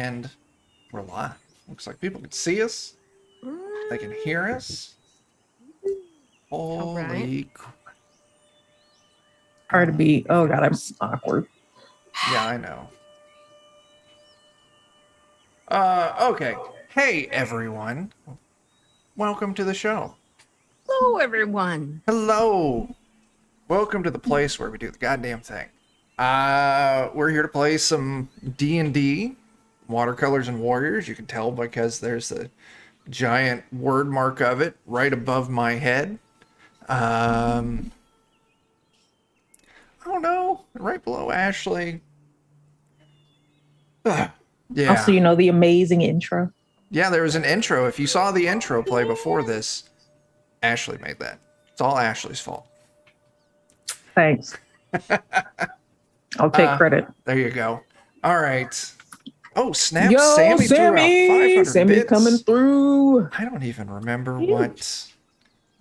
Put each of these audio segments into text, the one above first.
And we're live. Looks like people can see us. They can hear us. Holy crap. Hard to be. Oh, God, I'm awkward. Yeah, I know. Okay. Hey, everyone. Welcome to the show. Hello, everyone. Hello. Welcome to the place where we do the goddamn thing. We're here to play some D&D, Watercolors and Warriors. You can tell because there's a giant word mark of it right above my head. I don't know, right below Ashley. Yeah. Also, you know, the amazing intro. Yeah, there was an intro. If you saw the intro play before this, Ashley made that. It's all Ashley's fault. Thanks. I'll take credit. There you go. All right. Oh, snap. Yo, Sammy threw out 500 Sammy bits. coming through. I don't even remember what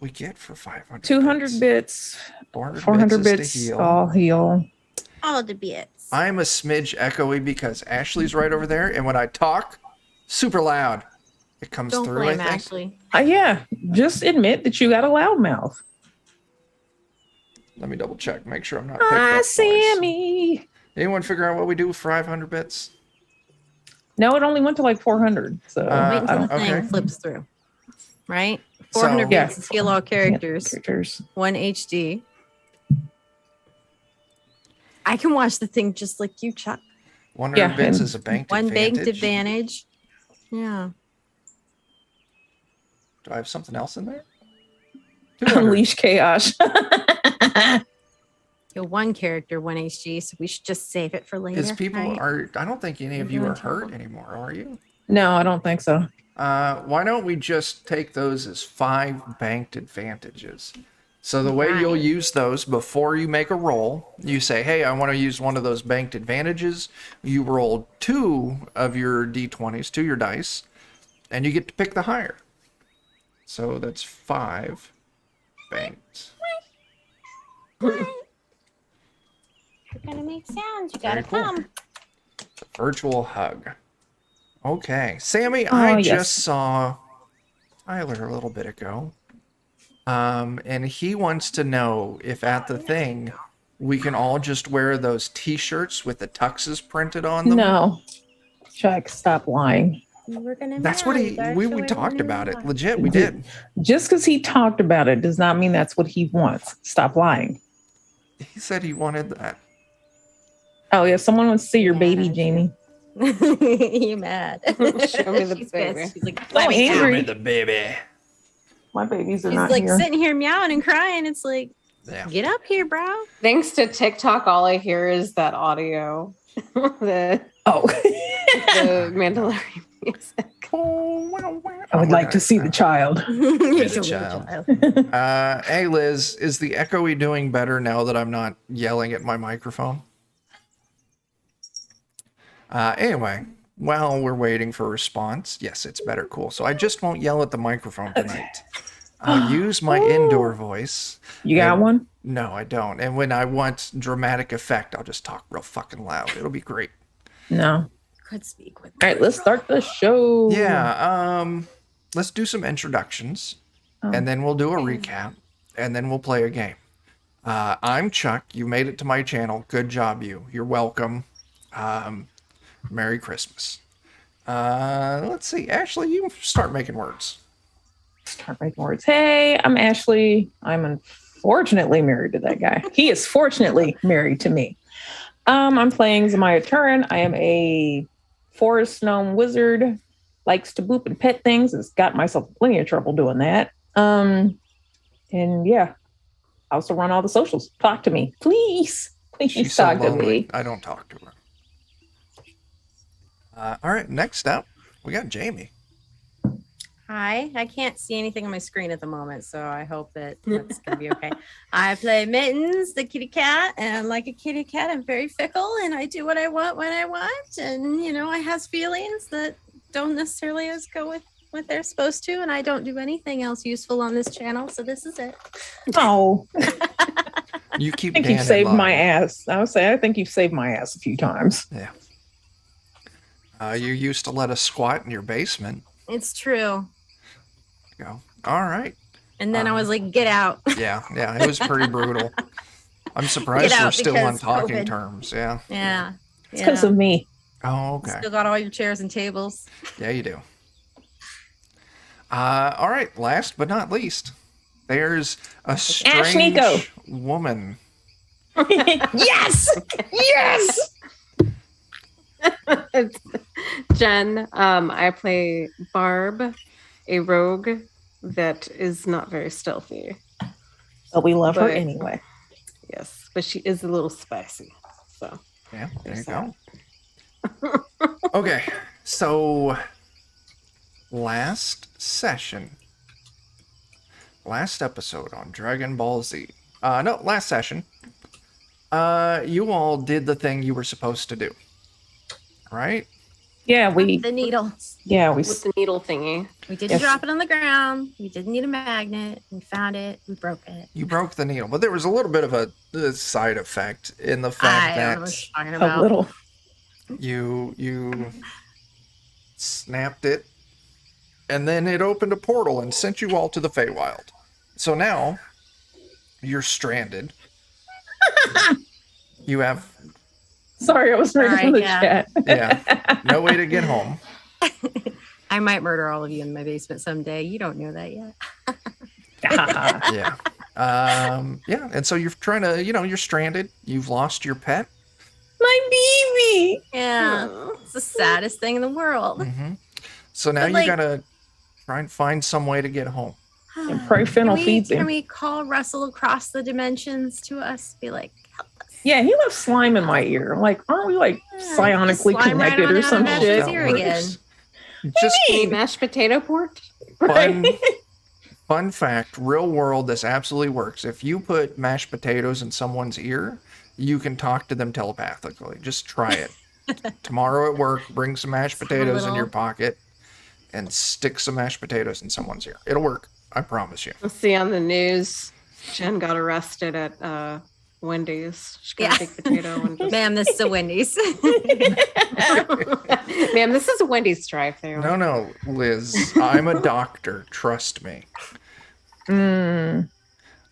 we get for 500 200 bits. 400 bits to heal. All heal. All the bits. I'm a smidge echoey because Ashley's right over there, and when I talk, super loud. It comes Don't through, blame I think. Ashley. Yeah, just admit that you got a loud mouth. Let me double check, make sure I'm not picking up Hi, noise. Sammy. Anyone figure out what we do with 500 bits? No, it only went to like 400. So Wait I until don't. the thing okay. flips through. Right? So- 400 Yeah. bits is heal all characters. Characters. 1 HD. I can watch the thing just like you, Chuck. 100 Yeah, bits and is a banked One advantage. banked advantage. Yeah. Do I have something else in there? 200. Unleash chaos. You're one character, 1 HD, so we should just save it for later. Because people right? are, I don't think any of You're you in are hurt trouble. anymore, are you? No, I don't think so. Why don't we just take those as 5 banked advantages? So the way you'll Right. use those before you make a roll, you say, hey, I want to use one of those banked advantages. You roll 2 of your d20s, 2 your dice, and you get to pick the higher. So that's 5 banked. You're gonna make sounds. You Very gotta cool. come. Virtual hug. Okay. Sammy, Oh, I yes. just saw Tyler a little bit ago. And he wants to know if at the thing we can all just wear those t-shirts with the tuxes printed on them. No. Chuck, stop lying. We're gonna That's what we talked about it. Legit, we did. Just because he talked about it does not mean that's what he wants. Stop lying. He said he wanted that. Oh, yeah. Someone wants to see your baby, Yeah. Jamie. You mad? Show me the She's baby. pissed. She's like, Oh, let me Andrew. out. Give me the baby. My babies are She's not like here. sitting here meowing and crying. It's like, Yeah. get up here, bro. Thanks to TikTok, all I hear is that audio. the Oh. the Mandalorian music. I would like to see the child. You're the so child. child. Hey Liz, is the echoey doing better now that I'm not yelling at my microphone? Anyway, while we're waiting for a response, yes, it's better. Cool. So I just won't yell at the microphone tonight. I'll use my indoor voice. You got And- one? No, I don't. And when I want dramatic effect, I'll just talk real fucking loud. It'll be great. No. Could speak with. All right, let's start the show. Yeah. Let's do some introductions, and then we'll do a recap, and then we'll play a game. I'm Chuck. You made it to my channel. Good job, you. You're welcome. Merry Christmas. Let's see. Ashley, you start making words. Start making words. Hey, I'm Ashley. I'm unfortunately married to that guy. He is fortunately married to me. I'm playing Zamaya Turin. I am a forest gnome wizard. Likes to boop and pet things. Has got myself plenty of trouble doing that. And yeah, I also run all the socials. Talk to me, please. Please She's so talk to lonely. me. I don't talk to her. All right. Next up, we got Jamie. Hi, I can't see anything on my screen at the moment, so I hope that that's gonna be okay. I play Mittens, the kitty cat, and like a kitty cat, I'm very fickle, and I do what I want when I want, and you know, I has feelings that don't necessarily always go with what they're supposed to, and I don't do anything else useful on this channel, so this is it. Oh, You keep. I think Dan you've in saved my line. ass. I would say I think you've saved my ass a few times. Yeah. You used to let us squat in your basement. It's true. Go. All right. And then I was like, get out. Yeah, it was pretty brutal. I'm surprised Get we're out still on because talking COVID. terms. Yeah. Yeah. It's because of me. Oh, okay. Still got all your chairs and tables. Yeah, you do. All right. Last but not least, there's a strange Nico. woman. Yes! Yes! It's Jen. I play Barb, a rogue that is not very stealthy. But we love her But- anyway. Yes, but she is a little spicy. So Yeah, there you There's go. Okay, so last episode on Dragon Ball Z. Last session. You all did the thing you were supposed to do, right? Yeah, we The needle. with the needle thingy. We didn't Yes. drop it on the ground. We didn't need a magnet. We found it. We broke it. You broke the needle, but there was a little bit of a side effect in the I fact don't know what that you're talking about. a little. you snapped it, and then it opened a portal and sent you all to the Feywild. So now you're stranded. You have Sorry, I was reading Sorry, the yeah. chat. no way to get home. I might murder all of you in my basement someday. You don't know that yet. Yeah. Yeah. And so you're trying to, you're stranded. You've lost your pet. My baby. Yeah. It's the saddest thing in the world. Hmm. So now But, you like- gotta try and find some way to get home. And pray Fennel feeds Can him. we call Russell across the dimensions to us? Be like, help us. Yeah, he left slime in my ear. Like, aren't we like Yeah, psionically slime right connected on or out of some that shit? ear again. Just A mashed potato port. fun, fun fact, real world, this absolutely works. If you put mashed potatoes in someone's ear, you can talk to them telepathically. Just try it. Tomorrow at work, bring some mashed Some potatoes in little- your pocket and stick some mashed potatoes in someone's ear. It'll work. I promise you. Let's see on the news. Jen got arrested at Wendy's. She got Yeah. a big potato and just, Ma'am, this is a Wendy's. ma'am, this is a Wendy's drive-thru. No, Liz. I'm a doctor. Trust me. Mm.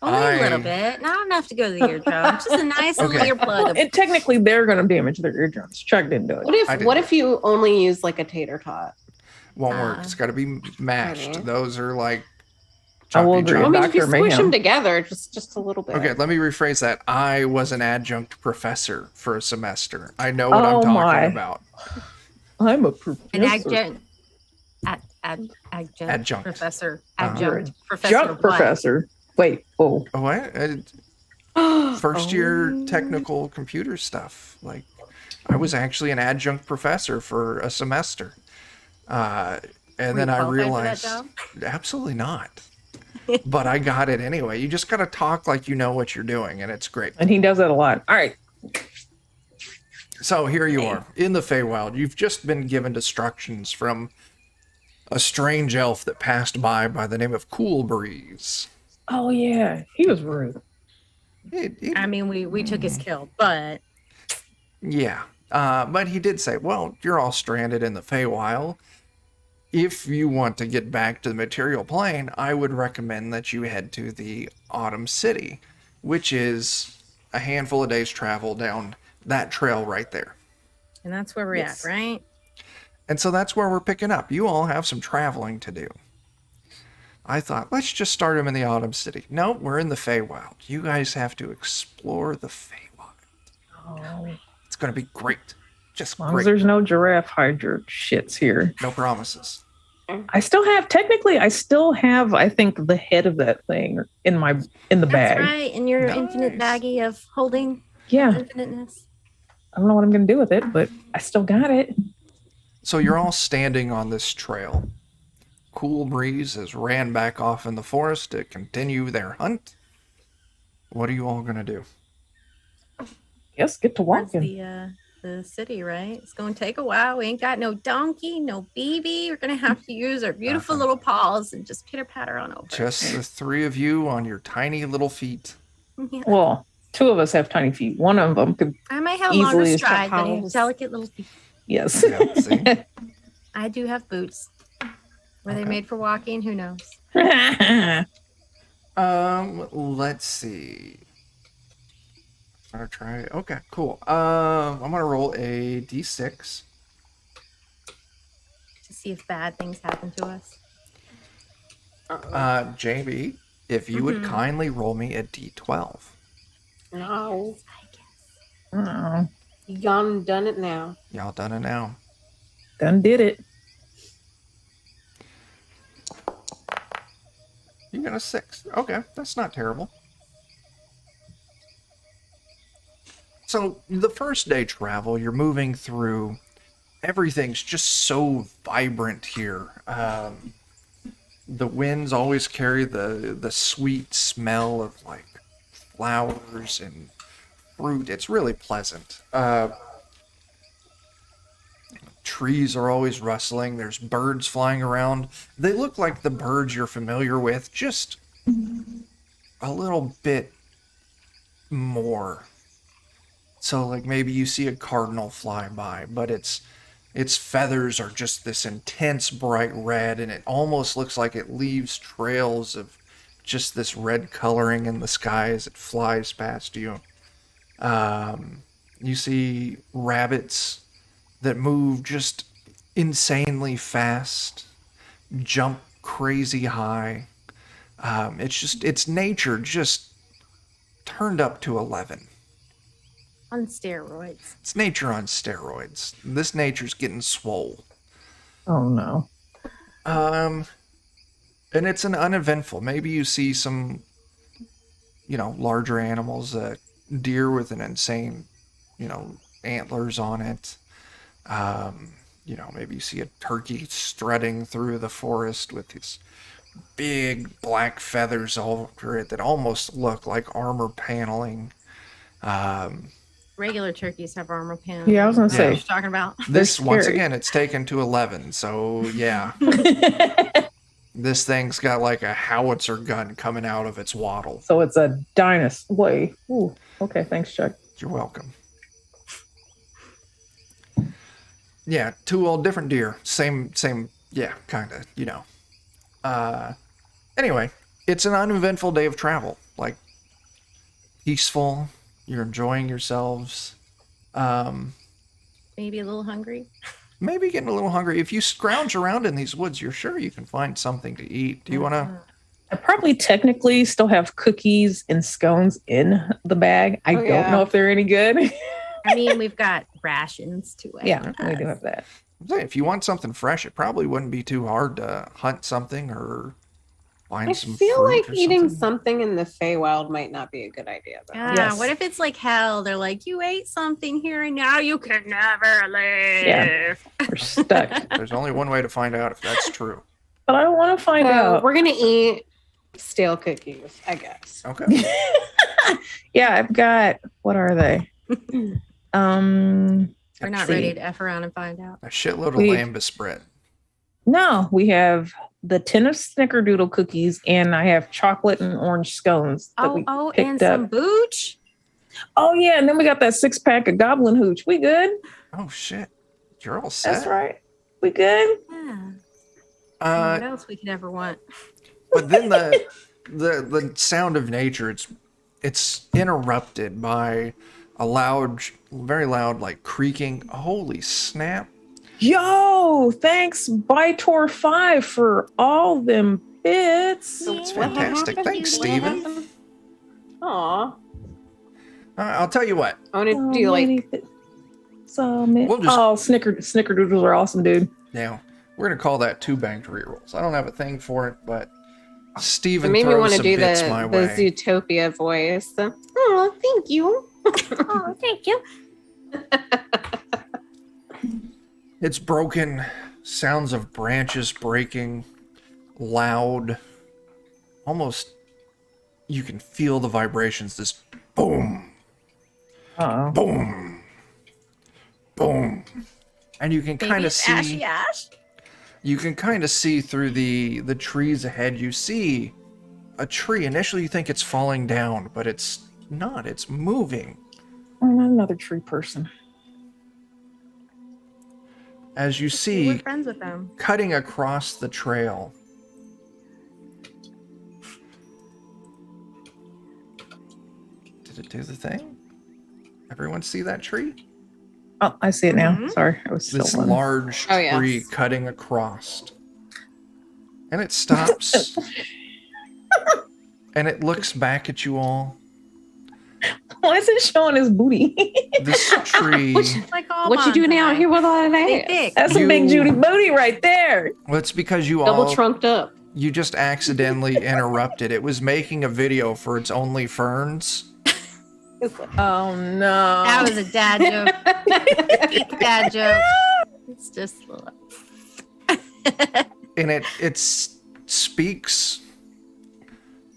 Only a little I- bit. Not enough to go to the eardrum. Just a nice little Okay. earplug. And technically, they're going to damage their eardrums. Chuck didn't do it. What I if didn't. what if you only use like a tater tot? Won't work. It's got to be mashed. Okay. Those are like. I will choppy agree. I chop. mean, if you Dr. squish Mayhem. them together, just a little bit. Okay, let me rephrase that. I was an adjunct professor for a semester. I know what I'm Oh talking my. about. I'm a professor. An adjunct. Adjunct. Adjunct. Professor. Uh-huh. Adjunct. Professor. Junk of what? professor. Wait. Oh. What? First year technical computer stuff. Like, I was actually an adjunct professor for a semester. And Were then you I qualified for that realized, job? absolutely not. But I got it anyway. You just got to talk like you know what you're doing, and it's great. And he does that a lot. All right. So here you are in the Feywild. You've just been given instructions from a strange elf that passed by the name of Cool Breeze. Oh, yeah. He was rude. I mean, we took his kill, but Yeah. But he did say, well, you're all stranded in the Feywild. If you want to get back to the material plane, I would recommend that you head to the Autumn City, which is a handful of days travel down that trail right there. and that's where we're Yes. at, right? And so that's where we're picking up. You all have some traveling to do. I thought, let's just start them in the Autumn City. No, we're in the Feywild. You guys have to explore the Feywild. Oh. It's going to be great. Just As long as great. there's no giraffe hydra shits here. No promises. I still have, I think, the head of that thing in the That's bag. right. In your infinite Nice. baggie of holding Yeah. infiniteness. I don't know what I'm going to do with it, but I still got it. So you're all standing on this trail. Cool Breeze has ran back off in the forest to continue their hunt. What are you all going to do? Yes, get to Towards walking. the city, right? It's going to take a while. We ain't got no donkey, no BB. We're going to have to use our beautiful Uh-huh. little paws and just pitter patter on over. Just the three of you on your tiny little feet. Yeah. Well, two of us have tiny feet. One of them could. I might have a Easily longer as stride, but paws. delicate little feet. Yes. Yeah, see? I do have boots. Were they Okay. made for walking? Who knows? Let's see. I'm gonna try. Okay, cool. I'm gonna roll a d6. To see if bad things happen to us. JB, if you would kindly roll me a d12. No. I guess. Oh, You gone and done it now. Y'all done it now. done did it. You got a 6. Okay, that's not terrible. So the first day travel, you're moving through. Everything's just so vibrant here. The winds always carry the sweet smell of like flowers and fruit. It's really pleasant. Trees are always rustling. There's birds flying around. They look like the birds you're familiar with, just a little bit more. So like maybe you see a cardinal fly by, but its feathers are just this intense bright red, and it almost looks like it leaves trails of just this red coloring in the sky as it flies past you. You see rabbits that move just insanely fast, jump crazy high. It's nature just turned up to 11. On steroids. It's nature on steroids. This nature's getting swole. Oh no. And it's an uneventful. Maybe you see some, larger animals, deer with an insane, antlers on it. Maybe you see a turkey strutting through the forest with these big black feathers over it that almost look like armor paneling. Regular turkeys have armor panels. Yeah, I was gonna What say. you're talking about. This, once scary. again, it's taken to 11, so yeah. This thing's got like a howitzer gun coming out of its waddle. So it's a dinosaur. Wait. Ooh. Okay. Thanks, Chuck. You're welcome. Yeah, two all different deer. Same, yeah, kind of, Anyway, it's an uneventful day of travel. Like, peaceful. You're enjoying yourselves. Maybe a little hungry. Maybe getting a little hungry. If you scrounge around in these woods, you're sure you can find something to eat. Do you want to? I probably technically still have cookies and scones in the bag. I don't know if they're any good. I mean, we've got rations too. Yeah, we do have that. If you want something fresh, it probably wouldn't be too hard to hunt something or find I some feel fruit like or eating something. something in the Feywild might not be a good idea. Though. Yeah. Yes. What if it's like hell? They're like, you ate something here and now you can never leave. Yeah. We're stuck. There's only one way to find out if that's true. But I don't want to find out. We're gonna eat stale cookies, I guess. Okay. Yeah, I've got. What are they? We're not see. ready to F around and find out. A shitload of We- lambus bread. No, we have the tin of snickerdoodle cookies, and I have chocolate and orange scones. That we Oh, picked and up. some booch. Oh yeah, and then we got that 6-pack of Goblin Hooch. We good? Oh shit. You're all set. That's right. We good? Yeah. What Uh, else we could ever want? but then the sound of nature, it's interrupted by a loud, very loud, like creaking. Holy snap. Yo, thanks Bytor 5 for all them bits. It's fantastic. Thanks, Steven. Aw. I'll tell you what. I want to do like We'll just- Snickerdoodles are awesome, dude. Now, we're going to call that 2 banked rerolls. I don't have a thing for it, but it Steven made me want throws to some do bits the my way. Zootopia voice. Oh, thank you. Oh, thank you. It's broken, sounds of branches breaking, loud, almost you can feel the vibrations, this boom, Uh-oh. boom, boom. And you can Maybe kind of it's see ashy ash. you can kind of see through the trees ahead. You see a tree. Initially you think it's falling down, but it's not. It's moving. I'm not another tree person. as you We're see friends with them. cutting across the trail. Did it do the thing? Everyone see that tree? Oh, I see it now. Mhm. Sorry, I was still This on. large Oh, tree yes. cutting across. And it stops. And it looks back at you all. Why is it showing his booty? This tree. It's like all What you doing out bonsai. here with all Big that? dick. That's a big You- Judy booty right there. Well, it's because you Double all trunked up. you just accidentally interrupted. It was making a video for its only ferns. Oh no. That was a dad joke. Peak dad joke. It's just. And it speaks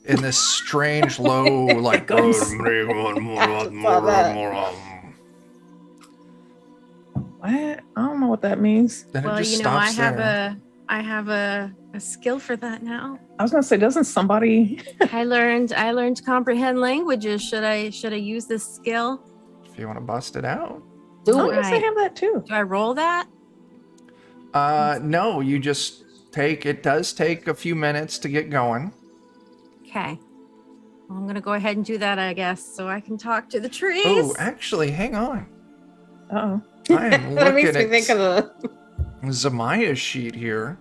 in this strange low like Goes. What? I don't know what that means. then it Well, just you know, stops there. I have a skill for that now. I was gonna say, doesn't somebody? I learned to comprehend languages. Should I use this skill? If you want to bust it out. Oh, yes, I Right. have that too. Do I roll that? No, you just it does take a few minutes to get going. Okay. Well, I'm gonna go ahead and do that, I guess, so I can talk to the trees. Oh, actually, hang on. Uh oh. I am That makes looking me think at of the. Zamaya's sheet here,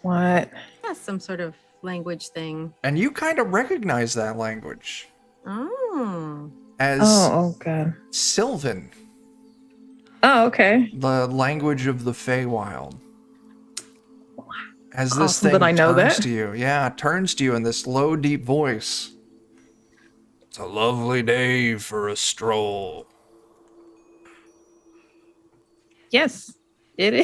What? That's some sort of language thing. and you kind of recognize that language Oh. as Oh god. Sylvan, Oh, okay. the language of the Feywild. As this Awesome thing that I know turns that. to you, yeah, it turns to you in this low, deep voice. It's a lovely day for a stroll. Yes, it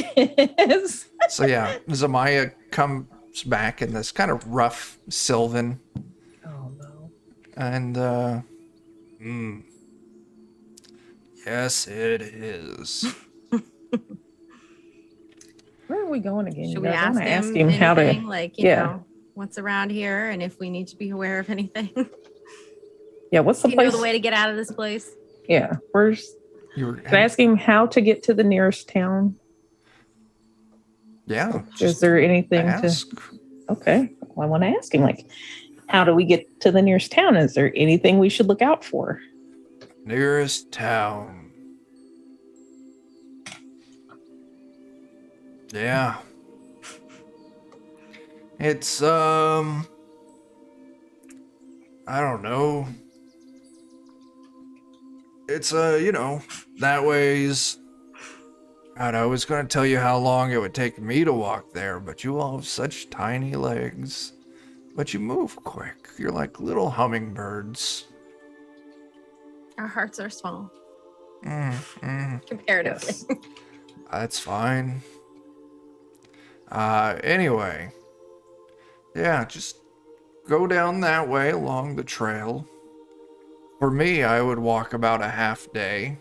is. So yeah, Zamaya comes back in this kind of rough Sylvan, Oh no. and yes, it is. Where are we going again? Should you we guys? I ask wanna him, how to. anything, like, you yeah. know, what's around here and if we need to be aware of anything? Yeah, what's the Do you know place? the way to get out of this place? Yeah, where's? You were, Can I ask him how to get to the nearest town? yeah, Is just there anything ask. to? Okay, well, I want to ask him, like, how do we get to the nearest town? Is there anything we should look out for? Nearest town. Yeah. It's I don't know. It's you know, that ways. God, I was gonna tell you how long it would take me to walk there, but you all have such tiny legs. But you move quick. You're like little hummingbirds. Our hearts are small Yes. comparatively. That's fine. Anyway. Yeah, just go down that way along the trail. For me, I would walk about a half day.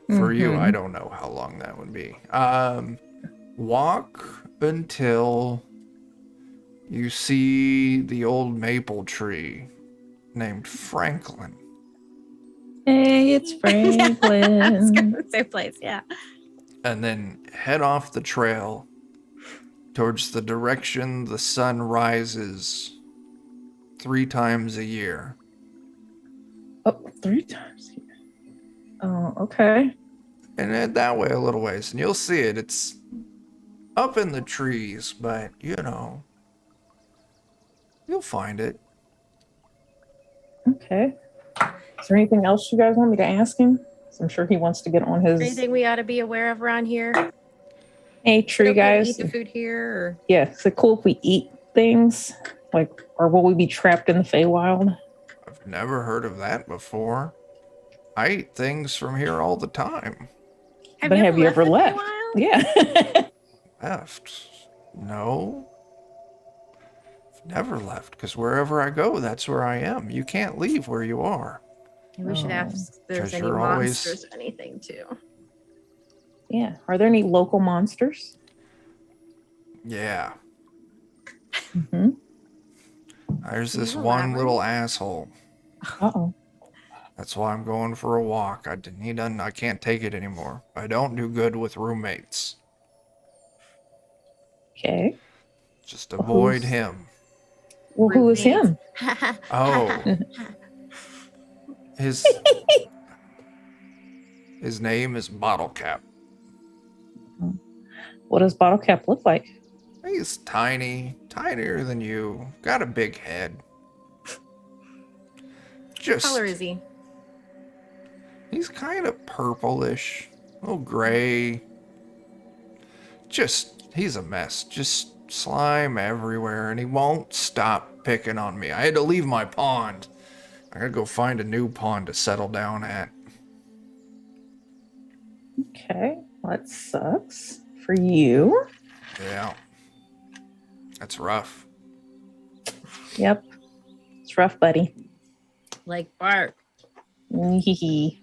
For you, I don't know how long that would be. Walk until you see the old maple tree named Franklin. Hey, it's That's Franklin. good. Safe place, yeah. And then head off the trail towards the direction the sun rises 3 times a year. Oh, 3 times. Oh, okay. And head that way a little ways, and you'll see it. It's up in the trees, but, you know, you'll find it. Okay. Is there anything else you guys want me to ask him? 'Cause I'm sure he wants to get on his. Anything we ought to be aware of around here? Hey, Is it tree okay to guys. eat the food here, or Yeah, is it cool if we eat things? Like, or will we be trapped in the Feywild? I've never heard of that before. I eat things from here all the time. But have you ever the left? Feywild? Yeah. Left? No. I've never left, because wherever I go, that's where I am. You can't leave where you are. We should ask if there's 'Cause any you're always- monsters or anything too. Yeah. Are there any local monsters? Yeah. Mm-hmm. There's Can this you one elaborate? little asshole. Uh-oh. That's why I'm going for a walk. I can't take it anymore. I don't do good with roommates. Okay. Just avoid Who's- him. Well, who is Roommates. him? Oh, his his name is Bottle Cap. What does Bottle Cap look like? He's tiny, tinier than you. Got a big head. What Just color is he? he's kind of purplish, a little gray. He's a mess. Just slime everywhere, and he won't stop picking on me. I had to leave my pond. I gotta go find a new pond to settle down at. Okay. Well, that sucks for you. Yeah. That's rough. Yep. It's rough, buddy. Like bark. Hee.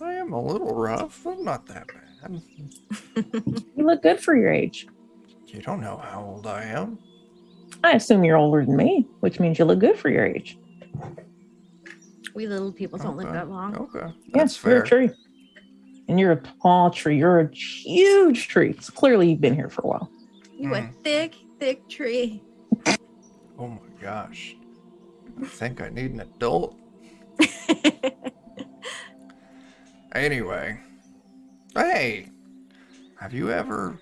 I am a little rough. I'm not that bad. You look good for your age. You don't know how old I am. I assume you're older than me, which means you look good for your age. We little people don't live Okay. that long. Okay. Yeah, That's you're fair. a tree. And you're a tall tree. You're a huge tree. So clearly you've been here for a while. You a thick, thick tree. Oh my gosh. I think I need an adult. Anyway. Hey. Have you ever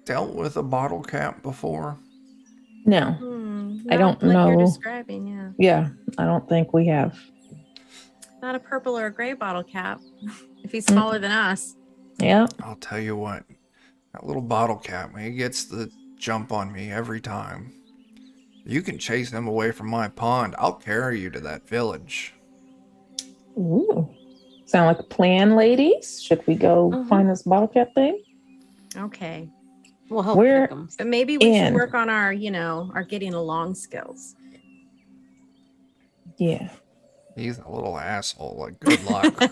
dealt with a bottle cap before? No. I don't like you're know. describing, yeah. Yeah, I don't think we have. Not a purple or a gray bottle cap. If he's smaller than us. Yeah. I'll tell you what. That little bottle cap, he gets the jump on me every time. You can chase him away from my pond. I'll carry you to that village. Ooh. Sound like a plan, ladies? Should we go find this bottle cap thing? Okay. We'll help Where- pick 'em. But maybe we And- should work on our, our getting along skills. Yeah. He's a little asshole. Like, good luck.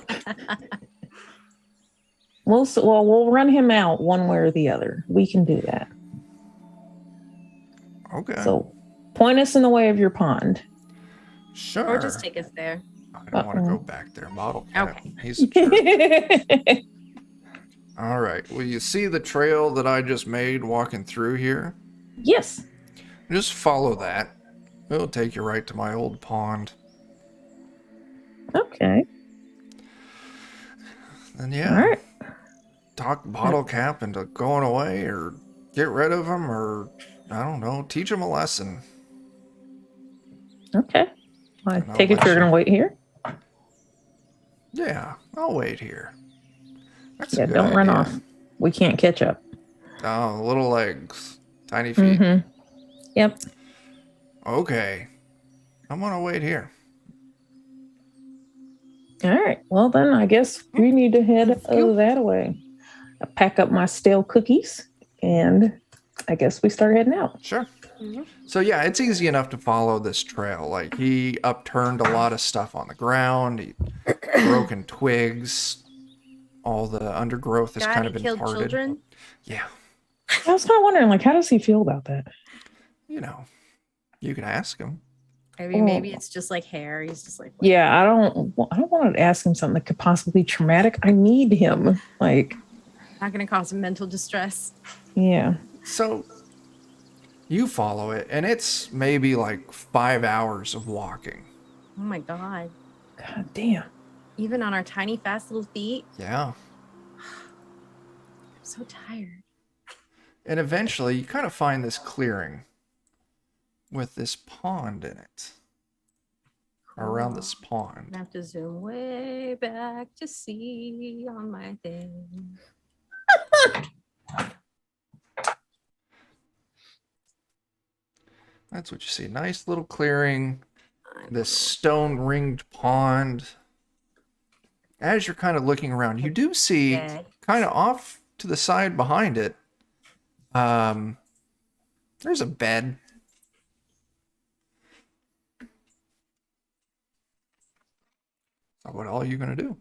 We'll run him out one way or the other. We can do that. Okay. So point us in the way of your pond. Sure. Or just take us there. I don't want to Uh-oh. go back there. Bottle cap. Okay. He's a jerk. All right. Well, you see the trail that I just made walking through here? Yes. Just follow that. It'll take you right to my old pond. Okay. And yeah, All right. talk bottle cap into going away, or get rid of him, or I don't know, teach him a lesson. Okay. I And I'll take it let you're you- going to wait here? Yeah, I'll wait here. That's a Yeah, good don't run idea. off. We can't catch up. Oh, little legs, tiny feet. Mm-hmm. Yep. Okay, I'm gonna wait here. All right. Well, then I guess we need to head that way. I pack up my stale cookies, and I guess we start heading out. Sure. Mhm. So yeah, it's easy enough to follow this trail. Like, he upturned a lot of stuff on the ground. He broken twigs. All the undergrowth has God, kind he of been killed parted. children. Yeah, I was kind of wondering, like, how does he feel about that? you know, you can ask him. Maybe it's just like hair. He's just like, Yeah, I don't want to ask him something that could possibly be traumatic. I need him. Like, not going to cause him mental distress. yeah. So you follow it, and it's maybe like 5 hours of walking. Oh my God. God damn. Even on our tiny, fast little feet. Yeah. I'm so tired. And eventually you kind of find this clearing with this pond in it. Around this I pond. have to zoom way back to see on my thing. That's what you see. Nice little clearing. This stone ringed pond. As you're kind of looking around, you do see Okay. kind of off to the side behind it. There's a bed. So what all are you gonna do?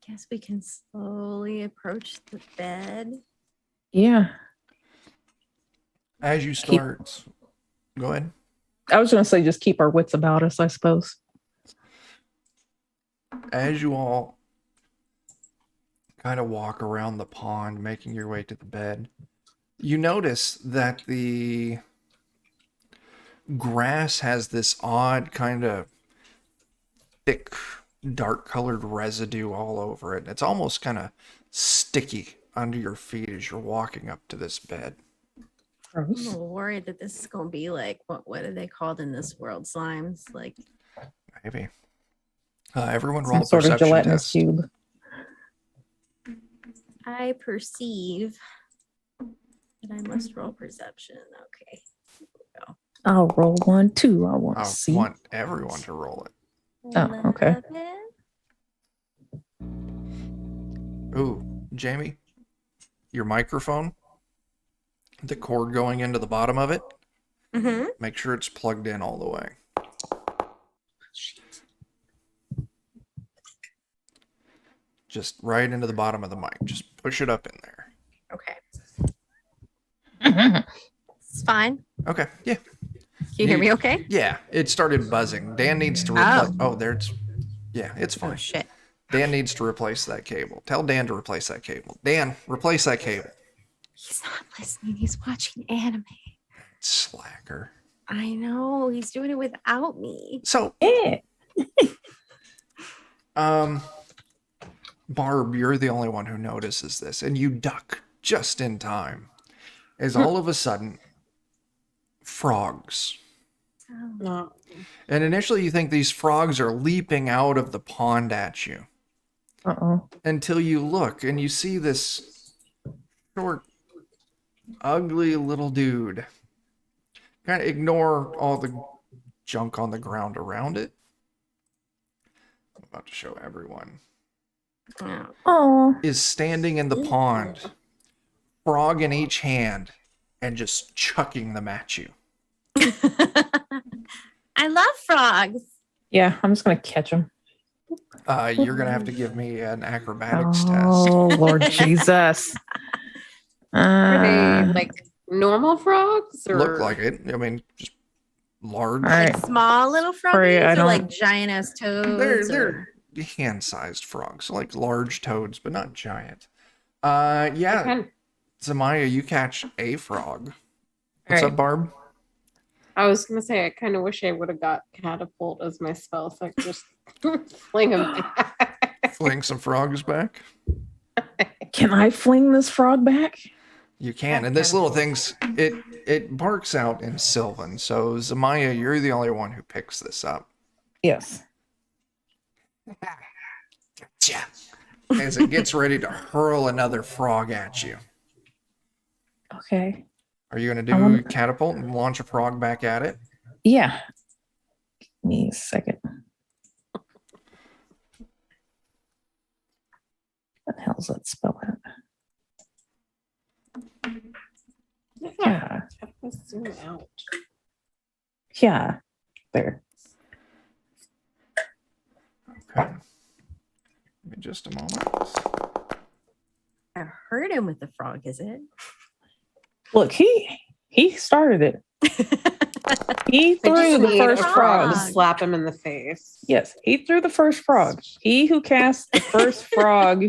Guess we can slowly approach the bed. Yeah. As you start, go ahead. I was going to say just keep our wits about us, I suppose. As you all kind of walk around the pond, making your way to the bed, You notice that the grass has this odd kind of thick, dark colored residue all over it. It's almost kind of sticky under your feet as you're walking up to this bed. I'm a Gross. little worried that this is gonna be like what are they called in this world? Slimes? Like Maybe. Everyone roll Some a sort of perception gelatinous test. cube. I perceive that I must roll perception. Okay. I'll roll one too. I want I to see. want everyone to roll it. Oh, okay. 11. Ooh, Jamie, your microphone, the cord going into the bottom of it, Mm-hmm. make sure it's plugged in all the way. Just right into the bottom of the mic. Just push it up in there. Okay. It's fine. Okay, yeah. Can you hear me okay? Yeah, it started buzzing. Dan needs to replace... Oh, there's... Yeah, it's Oh fine. shit. Dan needs to replace that cable. Tell Dan to replace that cable. Dan, replace that cable. He's not listening. He's watching anime. Slacker. I know. He's doing it without me. So, Yeah. Barb, you're the only one who notices this, and you duck just in time. As all of a sudden, frogs. No. And initially you think these frogs are leaping out of the pond at you. Uh-oh. Until you look and you see this short, ugly little dude. Kind of ignore all the junk on the ground around it. I'm about to show everyone. Oh. Oh. Is standing in the pond, frog in each hand, and just chucking them at you. I love frogs. Yeah, I'm just gonna catch him. You're gonna have to give me an acrobatics test. Oh, Lord Jesus. Are they Uh, like normal frogs or Look like it. I mean, just large. All right. Like small little froggies Sorry, I or like don't- giant ass toads. They're hand-sized frogs, like large toads, but not giant. Yeah, kind Zamaya, you catch a frog. What's Right. up, Barb? I was gonna say I kind of wish I would have got catapult as my spell so I could just fling them back. Fling some frogs back. Can I fling this frog back? You can, and this little thing's it barks out in Sylvan. So Zamaya, you're the only one who picks this up. Yes. Gotcha. As it gets ready to hurl another frog at you. Okay. Are you gonna I do wonder- catapult and launch a frog back at it? Yeah. Give me a second. What the hell's that spell at? Yeah. Have to zoom out. Yeah. There. Okay. Give me just a moment. I heard him with the frog, is it? Look, he started it. He I threw just the need first a frog. to slap him in the face. Yes, he threw the first frog. He who cast the first frog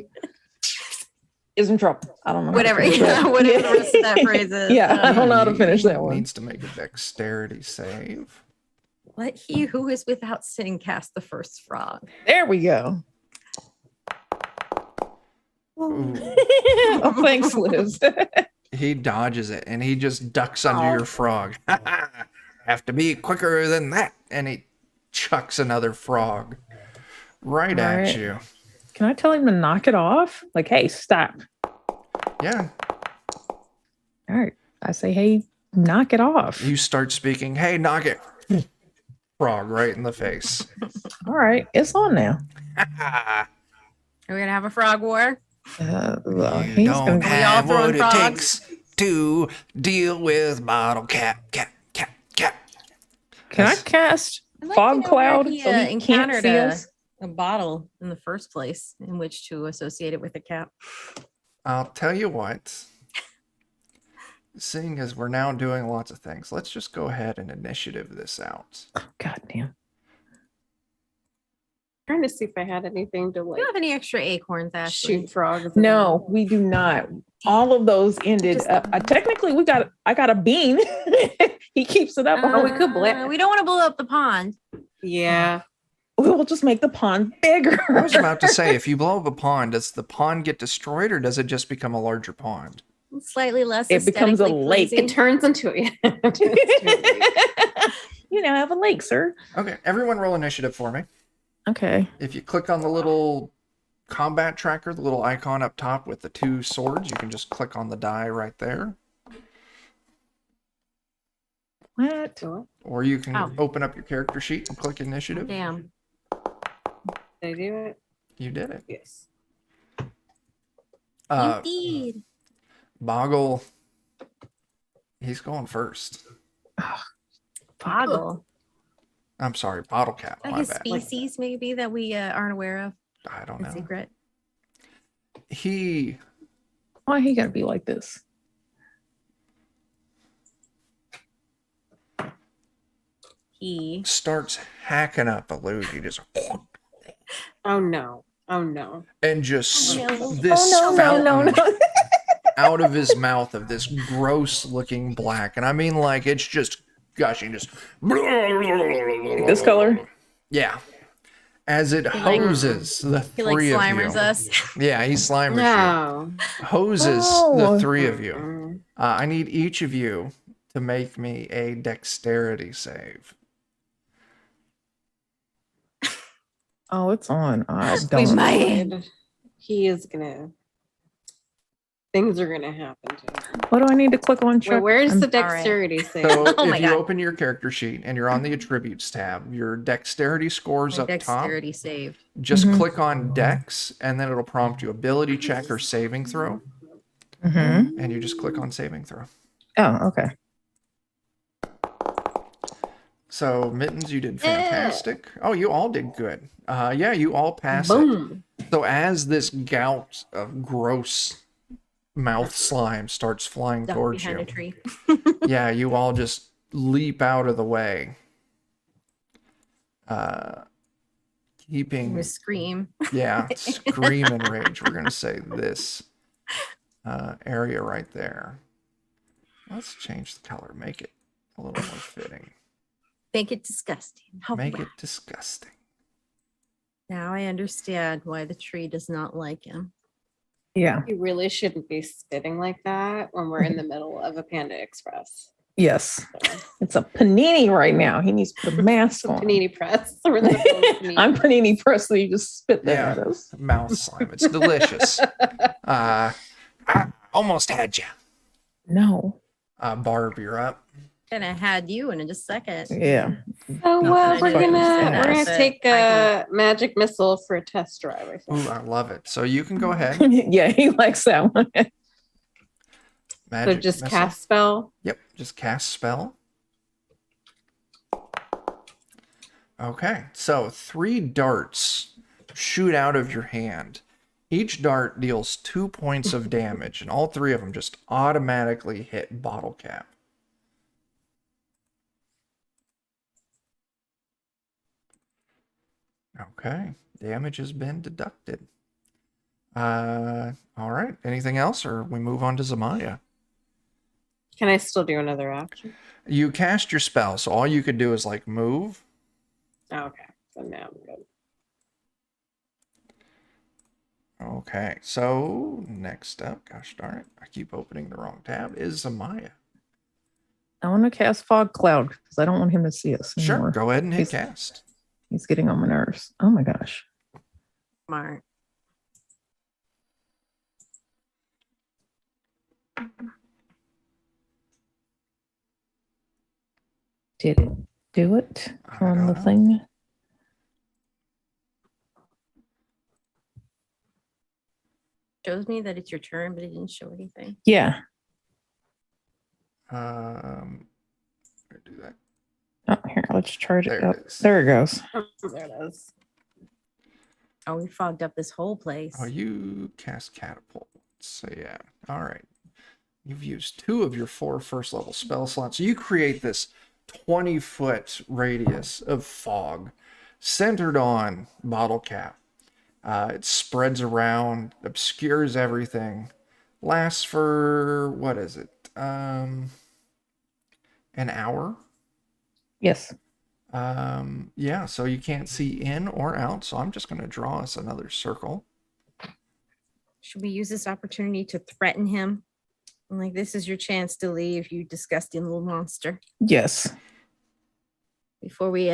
is in trouble. I don't know. how to Whatever, finish yeah, that. whatever the rest of that phrase is. Yeah, I don't know how to finish that one. Needs to make a dexterity save. Let he who is without sin cast the first frog. There we go. Ooh. Oh, thanks, Liz. He dodges it and he just ducks under your frog. Have to be quicker than that. And he chucks another frog right at Alright. you. Can I tell him to knock it off? Like, hey, stop. Yeah. All right. I say, hey, knock it off. You start speaking, hey, knock it. Frog right in the face. All right. It's on now. Are we gonna have a frog war? You He's don't gonna We all have throwing what it frogs? takes to deal with bottle cap. Can I Yes. cast I'd like fog to know cloud where he, so he can't encountered see us? a bottle in the first place in which to associate it with a cat. I'll tell you what. Seeing as we're now doing lots of things, let's just go ahead and initiative this out. God damn. Trying to see if I had anything to We like don't have any extra acorns, Ashley. shoot frogs. No, we do not. All of those ended. Technically, I got a bean. He keeps it up. we could We don't want to blow up the pond. Yeah. We will just make the pond bigger. I was about to say, if you blow up a pond, does the pond get destroyed or does it just become a larger pond? Slightly less. It becomes a aesthetically lake. pleasing. It turns into it. You now have a lake, sir. Okay, everyone roll initiative for me. Okay. If you click on the little combat tracker, the little icon up top with the 2 swords, you can just click on the die right there. What? Or you can Oh. open up your character sheet and click initiative. Damn. Did I do it? You did it. Yes. Indeed. Boggle, he's going first. Boggle. I'm sorry, Bottle Cap. Like My a bad. species, maybe, that we aren't aware of. I don't In know. secret. He Why he gotta be like this? He. starts hacking up a loot. He just Oh no. Oh no. and just Oh, no. this Oh, no, fountain no, no, no. out of his mouth of this gross looking black, and I mean like it's just gushing, just This color? Yeah. As it like- hoses the He like three of slimers you. us. Yeah, he slimers No. you. Hoses Oh. the 3 of you. Mm-mm. I need each of you to make me a dexterity save. Oh, it's on. I We don't. might. He is gonna. Things are gonna happen to him. What do I need to click on? Chuck? Where's I'm- the dexterity save? So Oh if my you God. open your character sheet and you're on the attributes tab, your dexterity scores My up top. dexterity saved. Just Mhm. click on dex and then it'll prompt you ability check or saving throw. Mhm. And you just click on saving throw. Oh, okay. So Mittens, you did fantastic. Oh, you all did good. Yeah, you all pass it. Boom. So as this gout of gross mouth slime starts flying Duck towards behind you, a tree. yeah, you all just leap out of the way. Keeping, We scream. yeah, scream in rage. We're gonna say this area right there. Let's change the color, make it a little more fitting. Make it disgusting. How Make bad. it disgusting. Now I understand why the tree does not like him. Yeah. You really shouldn't be spitting like that when we're in the middle of a Panda Express. Yes. So, It's a panini right now. He needs to put a mask it's a on. panini press. We're in the middle of a panini I'm press. panini Presley. You just spit that Yeah. at us. Mouth slime. It's delicious. I almost had you. No. Barb, you're up. And I had you in just a second. Yeah. So Nothing I we're do is gonna fast. take I a magic missile for a test drive. I think. Ooh, I love it. So you can go ahead. Yeah, he likes that one. So Magic just missile. cast spell. Yep, just cast spell. Okay, so 3 darts shoot out of your hand. Each dart deals 2 points of damage, and all 3 of them just automatically hit Bottle Cap. Okay, damage has been deducted. All right, anything else, or we move on to Zamaya? Can I still do another action? You cast your spell, so all you could do is like move. Oh, okay. So now I'm good. Okay, so next up, gosh darn it, I keep opening the wrong tab, is Zamaya. I want to cast Fog Cloud because I don't want him to see us Sure, anymore. go ahead and hit He's- cast. He's getting on my nerves. Oh my gosh. Smart. Did it do it I on don't the know. thing? Shows me that it's your turn, but it didn't show anything. Yeah. Do that. Oh, here, let's charge it There up. it is. There it goes. Oh, there it is. Oh, we fogged up this whole place. Oh, you cast catapult. So yeah, all right. You've used 2 of your 4 first level spell slots. So you create this 20-foot radius of fog centered on bottle cap. It spreads around, obscures everything. Lasts for, what is it? An hour? Yes. Yeah, so you can't see in or out. So I'm just going to draw us another circle. Should we use this opportunity to threaten him? Like, this is your chance to leave, you disgusting little monster. Yes. Before we,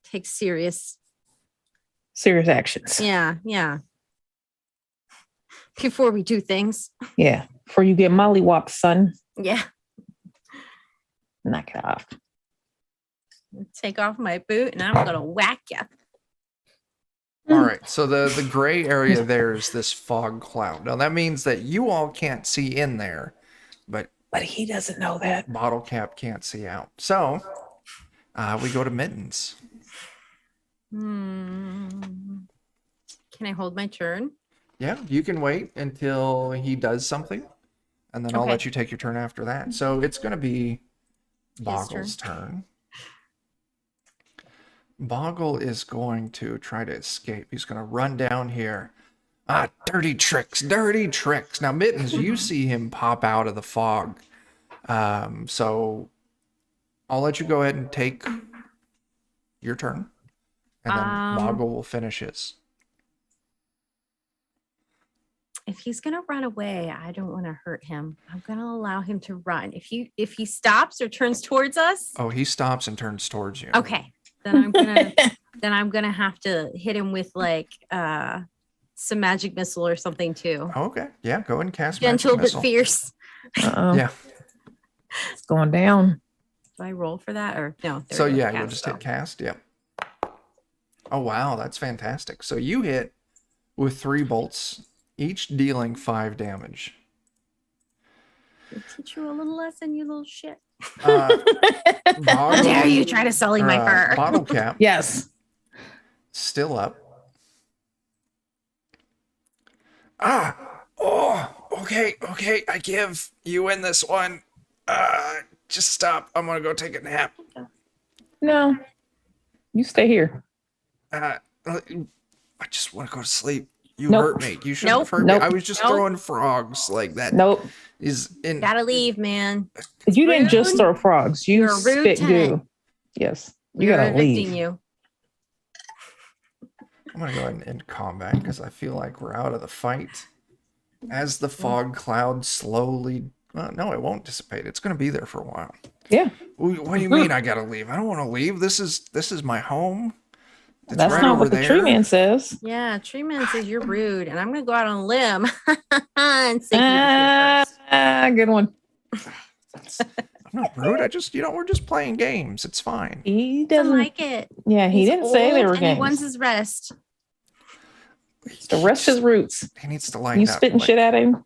take serious. Actions. Yeah. Before we do things. Yeah. Before you get mollywopped, son. Yeah. Knock it off. Take off my boot and I'm gonna whack you. All right, so the gray area there is this fog cloud. Now that means that you all can't see in there, but he doesn't know that. bottle cap can't see out. So we go to Mittens. Can I hold my turn? Yeah, you can wait until he does something, and then I'll Okay. let you take your turn after that. So it's going to be His Boggle's turn. Boggle is going to try to escape. He's going to run down here. Dirty tricks, dirty tricks. Now, Mittens, you see him pop out of the fog. So I'll let you go ahead and take your turn, and then Boggle will finish his. If he's gonna run away, I don't want to hurt him. I'm gonna allow him to run. If he stops or turns towards us, Oh, he stops and turns towards you. okay, then I'm gonna have to hit him with like some magic missile or something too. Okay. Yeah, go and cast Gentle magic but missile. fierce. Uh-oh. Yeah. It's going down. Do I roll for that or no? So there it goes, yeah, you'll cast just spell. hit cast. Yep. Oh wow, that's fantastic. So you hit with 3 bolts, each dealing 5 damage. I'll teach you a little lesson, you little shit. How How dare you try to sully my fur? Bottle cap Yes. still up. Okay, I give you in this one. Just stop. I'm gonna go take a nap. No. You stay here. I just want to go to sleep. You Nope. hurt me. You shouldn't have hurt Nope. me. I was just Nope. throwing frogs like that. Nope. Is in. Gotta leave, man. You didn't just rude. throw frogs. You You're a rude spit tenant. goo. Yes. You We're gotta evicting leave. you. I'm gonna go ahead and end combat because I feel like we're out of the fight. As the fog cloud slowly, no, it won't dissipate. It's gonna be there for a while. Yeah. What do you mean I gotta leave? I don't want to leave. This is my home. It's That's right not over what the there. tree man says. Yeah, Tree Man says you're rude, and I'm gonna go out on a limb and say Good one. I'm not rude. We're just playing games. It's fine. He I doesn't like it. Yeah, he He's didn't say they old were and He wants games. his rest. To rest his roots. He needs to lighten You up spitting like, shit at him?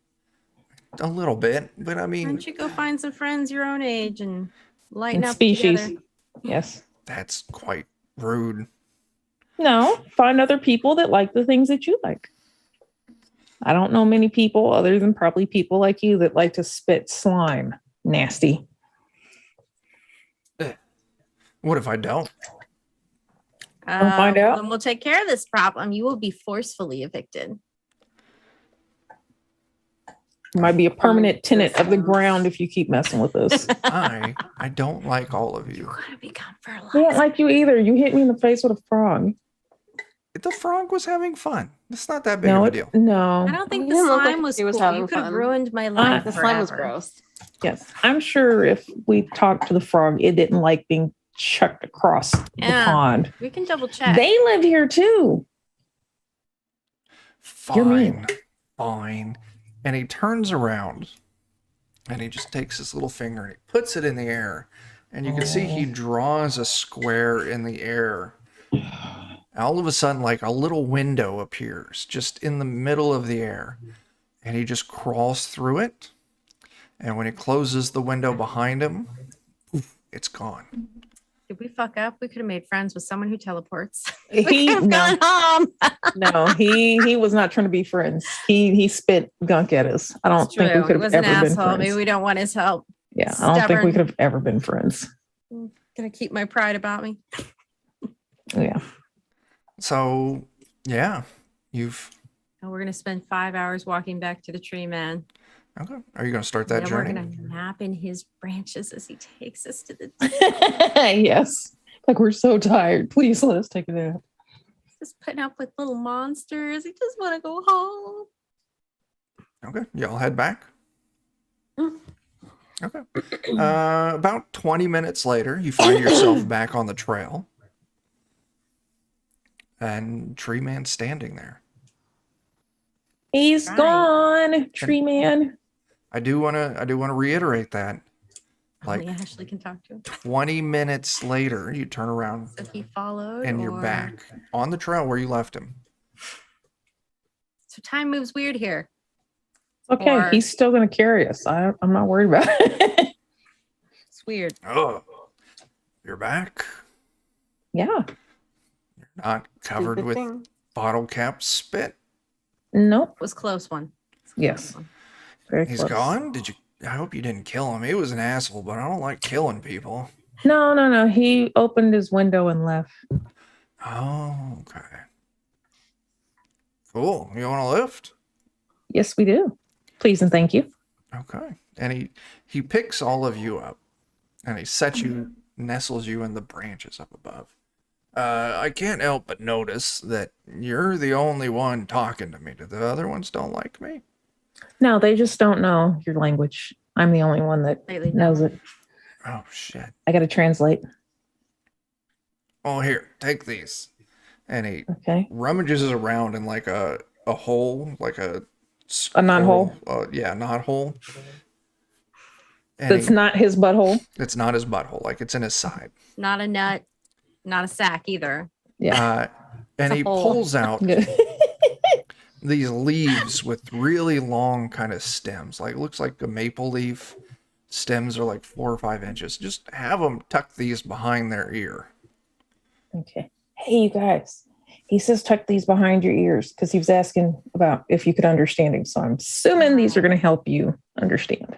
a little bit, but I Why mean don't you go find some friends your own age and lighten And up species. together? Yes. that's quite rude. No, find other people that like the things that you like. I don't know many people other than probably people like you that like to spit slime. Nasty. What if I don't? find out. Then we'll take care of this problem. You will be forcefully evicted. You might be a permanent tenant of the ground if you keep messing with us. I don't like all of you. Gotta become I don't fertilized. like you either. You hit me in the face with a frog. The frog was having fun. It's not that big No, of a it, deal. no. I don't think He the didn't look slime like was he was cool. having You could have fun. ruined my life. The slime was forever. gross. Yes, I'm sure if we talked to the frog, it didn't like being chucked across Yeah. the pond. We can double check. They live here too. You're mean. Fine. And he turns around and he just takes his little finger and he puts it in the air. And you can see he draws a square in the air. All of a sudden, like a little window appears just in the middle of the air. And he just crawls through it. And when he closes the window behind him, poof, it's gone. Did we fuck up? We could have made friends with someone who teleports. He We could have no, gone home. no, he was not trying to be friends. He spit gunk at us. I don't It's think we true. He could was have an ever been asshole. Maybe friends. we don't want his help. Yeah, I don't think we stubborn. could have ever been friends. Gonna keep my pride about me. Yeah. So, yeah, you've. And we're gonna spend 5 hours walking back to the tree man. Okay. Are you going to start And that then journey? we're gonna nap in his branches as he takes us to the Yes. Like we're so tired. Please let us take a nap. just putting up with little monsters. He just want to go home. Okay. Y'all head back? Mm. Okay. About 20 minutes later, you find yourself back on the trail. And Tree Man's standing there. He's Right. gone, tree man. I do want to reiterate that. Like Only Ashley can talk to him. 20 minutes later, you turn around So he followed. and you're or- back on the trail where you left him. So time moves weird here. Okay, Or- he's still going to carry us. I'm not worried about it. It's weird. Oh, you're back. Yeah. Not covered Stupid with thing. bottle cap spit. Nope. Was close one. Yes. Very He's close. gone? Did you? I hope you didn't kill him. He was an asshole, but I don't like killing people. No. He opened his window and left. Oh, okay. Cool. You want a lift? Yes, we do. Please and thank you. Okay. And he picks all of you up, and he sets you, nestles you in the branches up above. I can't help but notice that you're the only one talking to me. Do the other ones don't like me? No, they just don't know your language. I'm the only one that Lately knows it. Oh shit. I got to translate. Oh, here, take these. And he Okay. rummages around in like a hole, like a knothole? Yeah, knot hole. And That's not his butthole. it's not his butthole, like it's in his side. Not a nut, not a sack either. Yeah. And a he hole. pulls out these leaves with really long kind of stems, like looks like a maple leaf. Stems are like 4 or 5 inches. Just have them tuck these behind their ear. Okay. Hey, you guys. He says tuck these behind your ears because he was asking about if you could understand him. So I'm assuming these are going to help you understand.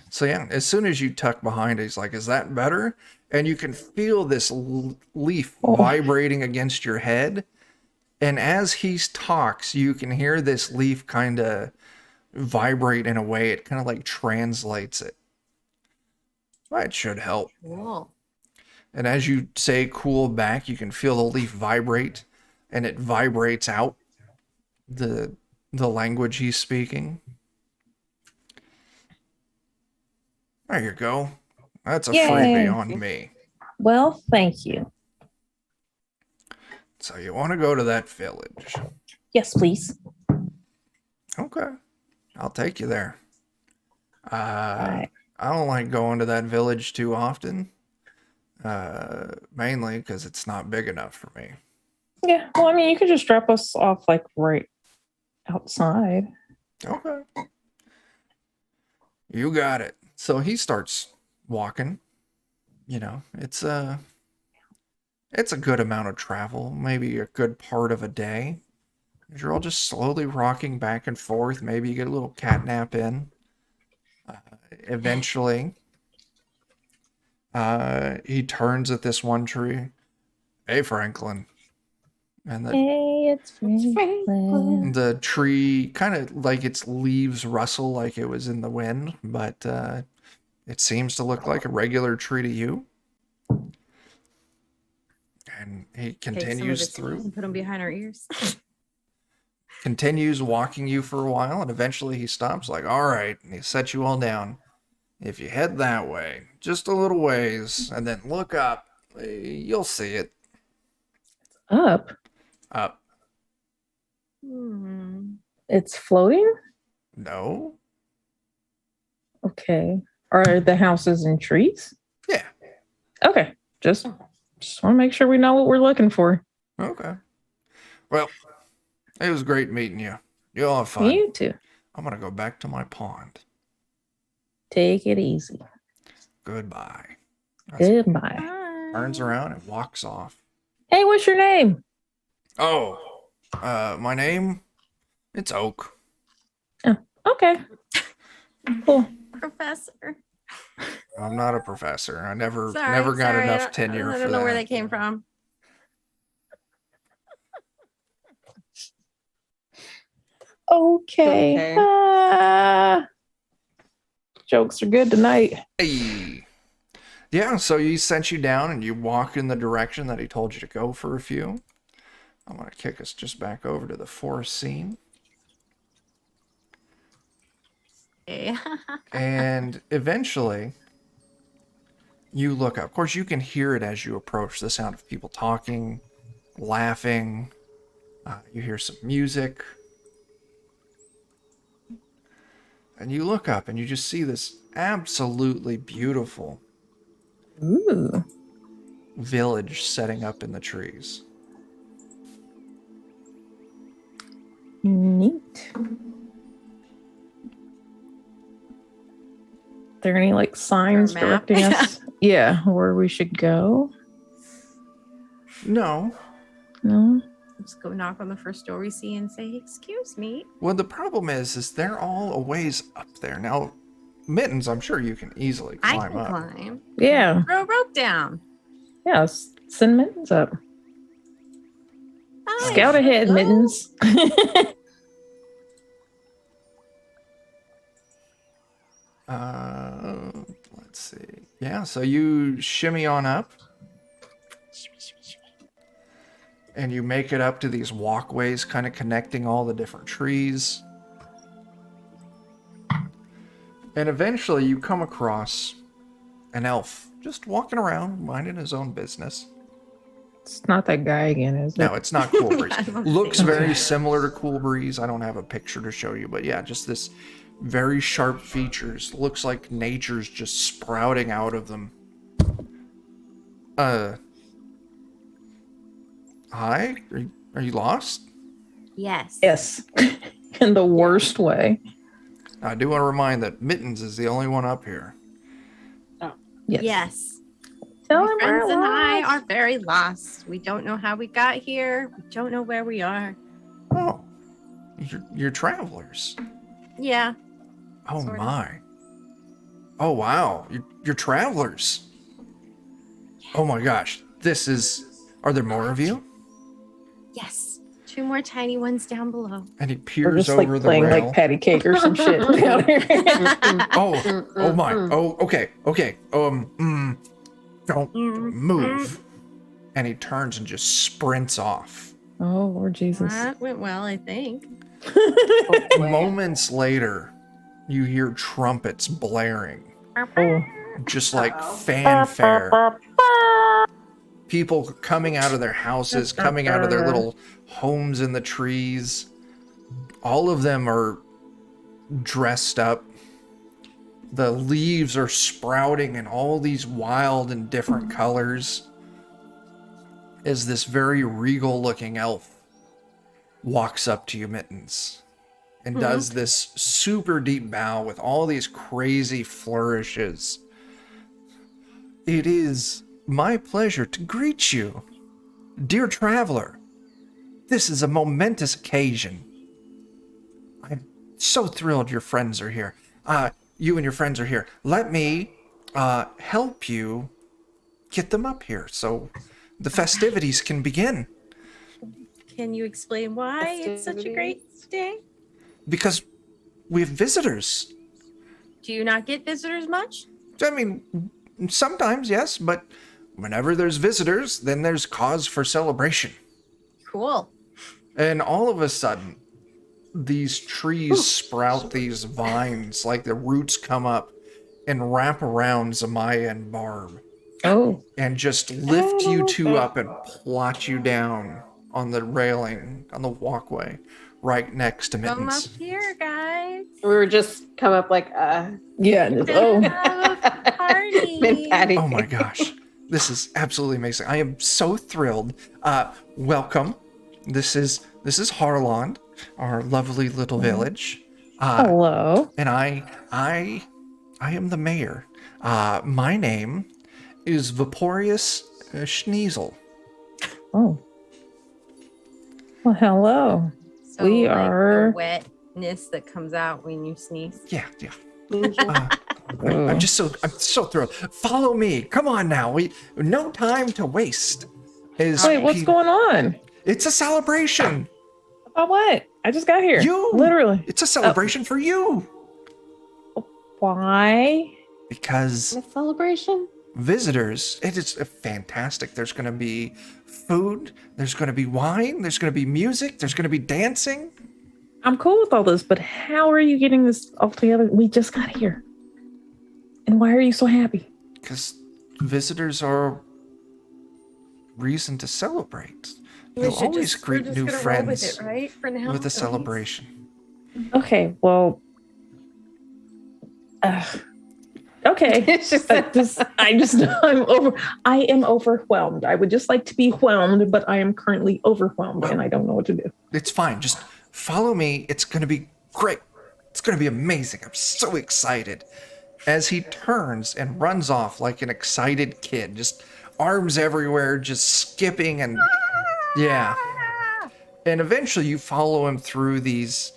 So yeah, as soon as you tuck behind it, he's like, "Is that better?" And you can feel this leaf vibrating against your head. And as he talks, you can hear this leaf kind of vibrate in a way. It kind of like translates it. That should help. Cool. And as you say cool back, you can feel the leaf vibrate, and it vibrates out the language he's speaking. There you go. That's a Yay. freebie on me. Well, thank you. So you want to go to that village. Yes, please. Okay. I'll take you there. Right. I don't like going to that village too often. Mainly because it's not big enough for me. Yeah. Well, I mean, you could just drop us off like right outside. Okay. You got it. So he starts walking. You know, it's a good amount of travel, maybe a good part of a day. You're all just slowly rocking back and forth. Maybe you get a little cat nap in. Eventually, he turns at this one tree. Hey, Franklin. And Hey, it's Franklin. the tree kind of like its leaves rustle like it was in the wind, but it seems to look like a regular tree to you. And he Take some of continues its leaves through, and put them behind our ears. continues walking you for a while, and eventually he stops, like, all right, and he sets you all down. If you head that way, just a little ways, and then look up, you'll see it. Up. Up. It's floating? No? Okay. Are the houses in trees? Yeah. Okay. Just want to make sure we know what we're looking for. Okay. Well, it was great meeting you. You all have fun. You too. I'm going to go back to my pond. Take it easy. Goodbye. Goodbye. Turns around and walks off. Hey, what's your name? Oh, my name? It's Oak. Oh, okay. Cool. Professor. I'm not a professor. I never Sorry, got sorry, enough tenure I for don't know that. where they came from. Okay. Okay. Jokes are good tonight. Hey. Yeah, so he sent you down and you walk in the direction that he told you to go for a few. I'm going to kick us just back over to the forest scene. Okay. And eventually, you look up. Of course, you can hear it as you approach, the sound of people talking, laughing. You hear some music. And you look up and you just see this absolutely beautiful Ooh. village setting up in the trees. Neat. There any like signs Or a map? directing us? Yeah, where we should go? No. No. Just go knock on the first door we see and say, "Excuse me." Well, the problem is they're all a ways up there. Now, Mittens, I'm sure you can easily I climb can up. climb. Yeah. Throw a rope down. Yeah. Send Mittens up. Hi. Scout ahead, Hello? Mittens. Let's see. Yeah, so you shimmy on up. And you make it up to these walkways, kind of connecting all the different trees. And eventually you come across an elf just walking around, minding his own business. It's not that guy again, is it? No, it's not Cool Breeze. I don't Looks think very so. similar to Cool Breeze. I don't have a picture to show you, but yeah, just this very sharp features. Looks like nature's just sprouting out of them. Hi? Are you lost? Yes. Yes. In the worst way. I do want to remind that Mittens is the only one up here. Yes. Yes. Tell My him friends we're and I lost. are very lost. We don't know how we got here. We don't know where we are. Oh, you're travelers. Yeah. Oh Sort of. my. Oh wow, you're travelers. Oh my gosh, this is. Are there more of you? Yes. 2 more tiny ones down below. And he We're peers just like over the playing rail. like patty cake or some shit down here. Oh my. Oh, okay. Don't move. And he turns and just sprints off. Oh, Lord Jesus. That went well, I think. Moments later, you hear trumpets blaring, Oh. just like fanfare. People coming out of their houses, coming out of their little homes in the trees. All of them are dressed up. The leaves are sprouting in all these wild and different colors. As this very regal looking elf walks up to you, Mittens, and does this super deep bow with all these crazy flourishes. It is my pleasure to greet you, dear traveler. This is a momentous occasion. I'm so thrilled your friends are here. You and your friends are here. Let me help you get them up here so the festivities can begin. Can you explain why it's such a great day? Because we have visitors. Do you not get visitors much? I mean, sometimes, yes, but whenever there's visitors, then there's cause for celebration. Cool. And all of a sudden, these trees sprout these vines, like the roots come up and wrap around Zamaya and Barb. Oh. And just lift you two up and plot you down on the railing, on the walkway, right next to Come up Mittens. here, guys. We were just come up like Yeah. Just, oh. Have a party. mid patty. Oh my gosh. This is absolutely amazing. I am so thrilled. Welcome. This is Harland, our lovely little village. Hello. And I am the mayor. My name is Vaporius Schneasel. Oh. Well, hello. So, We like, are- the wetness that comes out when you sneeze. Yeah. I'm so thrilled. Follow me. Come on now. No time to waste. Wait, what's going on? It's a celebration. About what? I just got here. Literally. It's a celebration for you. Why? Because A celebration? visitors, it is fantastic. There's going to be food. There's going to be wine. There's going to be music. There's going to be dancing. I'm cool with all this, but how are you getting this all together? We just got here. And why are you so happy? Because visitors are reason to celebrate. You'll always greet new friends with, it, right? For now, with a celebration. Okay, well, okay. It's just I am overwhelmed. I would just like to be whelmed, but I am currently overwhelmed Well, and I don't know what to do. It's fine. Just follow me. It's going to be great. It's going to be amazing. I'm so excited. As he turns and runs off like an excited kid, just arms everywhere, just skipping and yeah. And eventually you follow him through these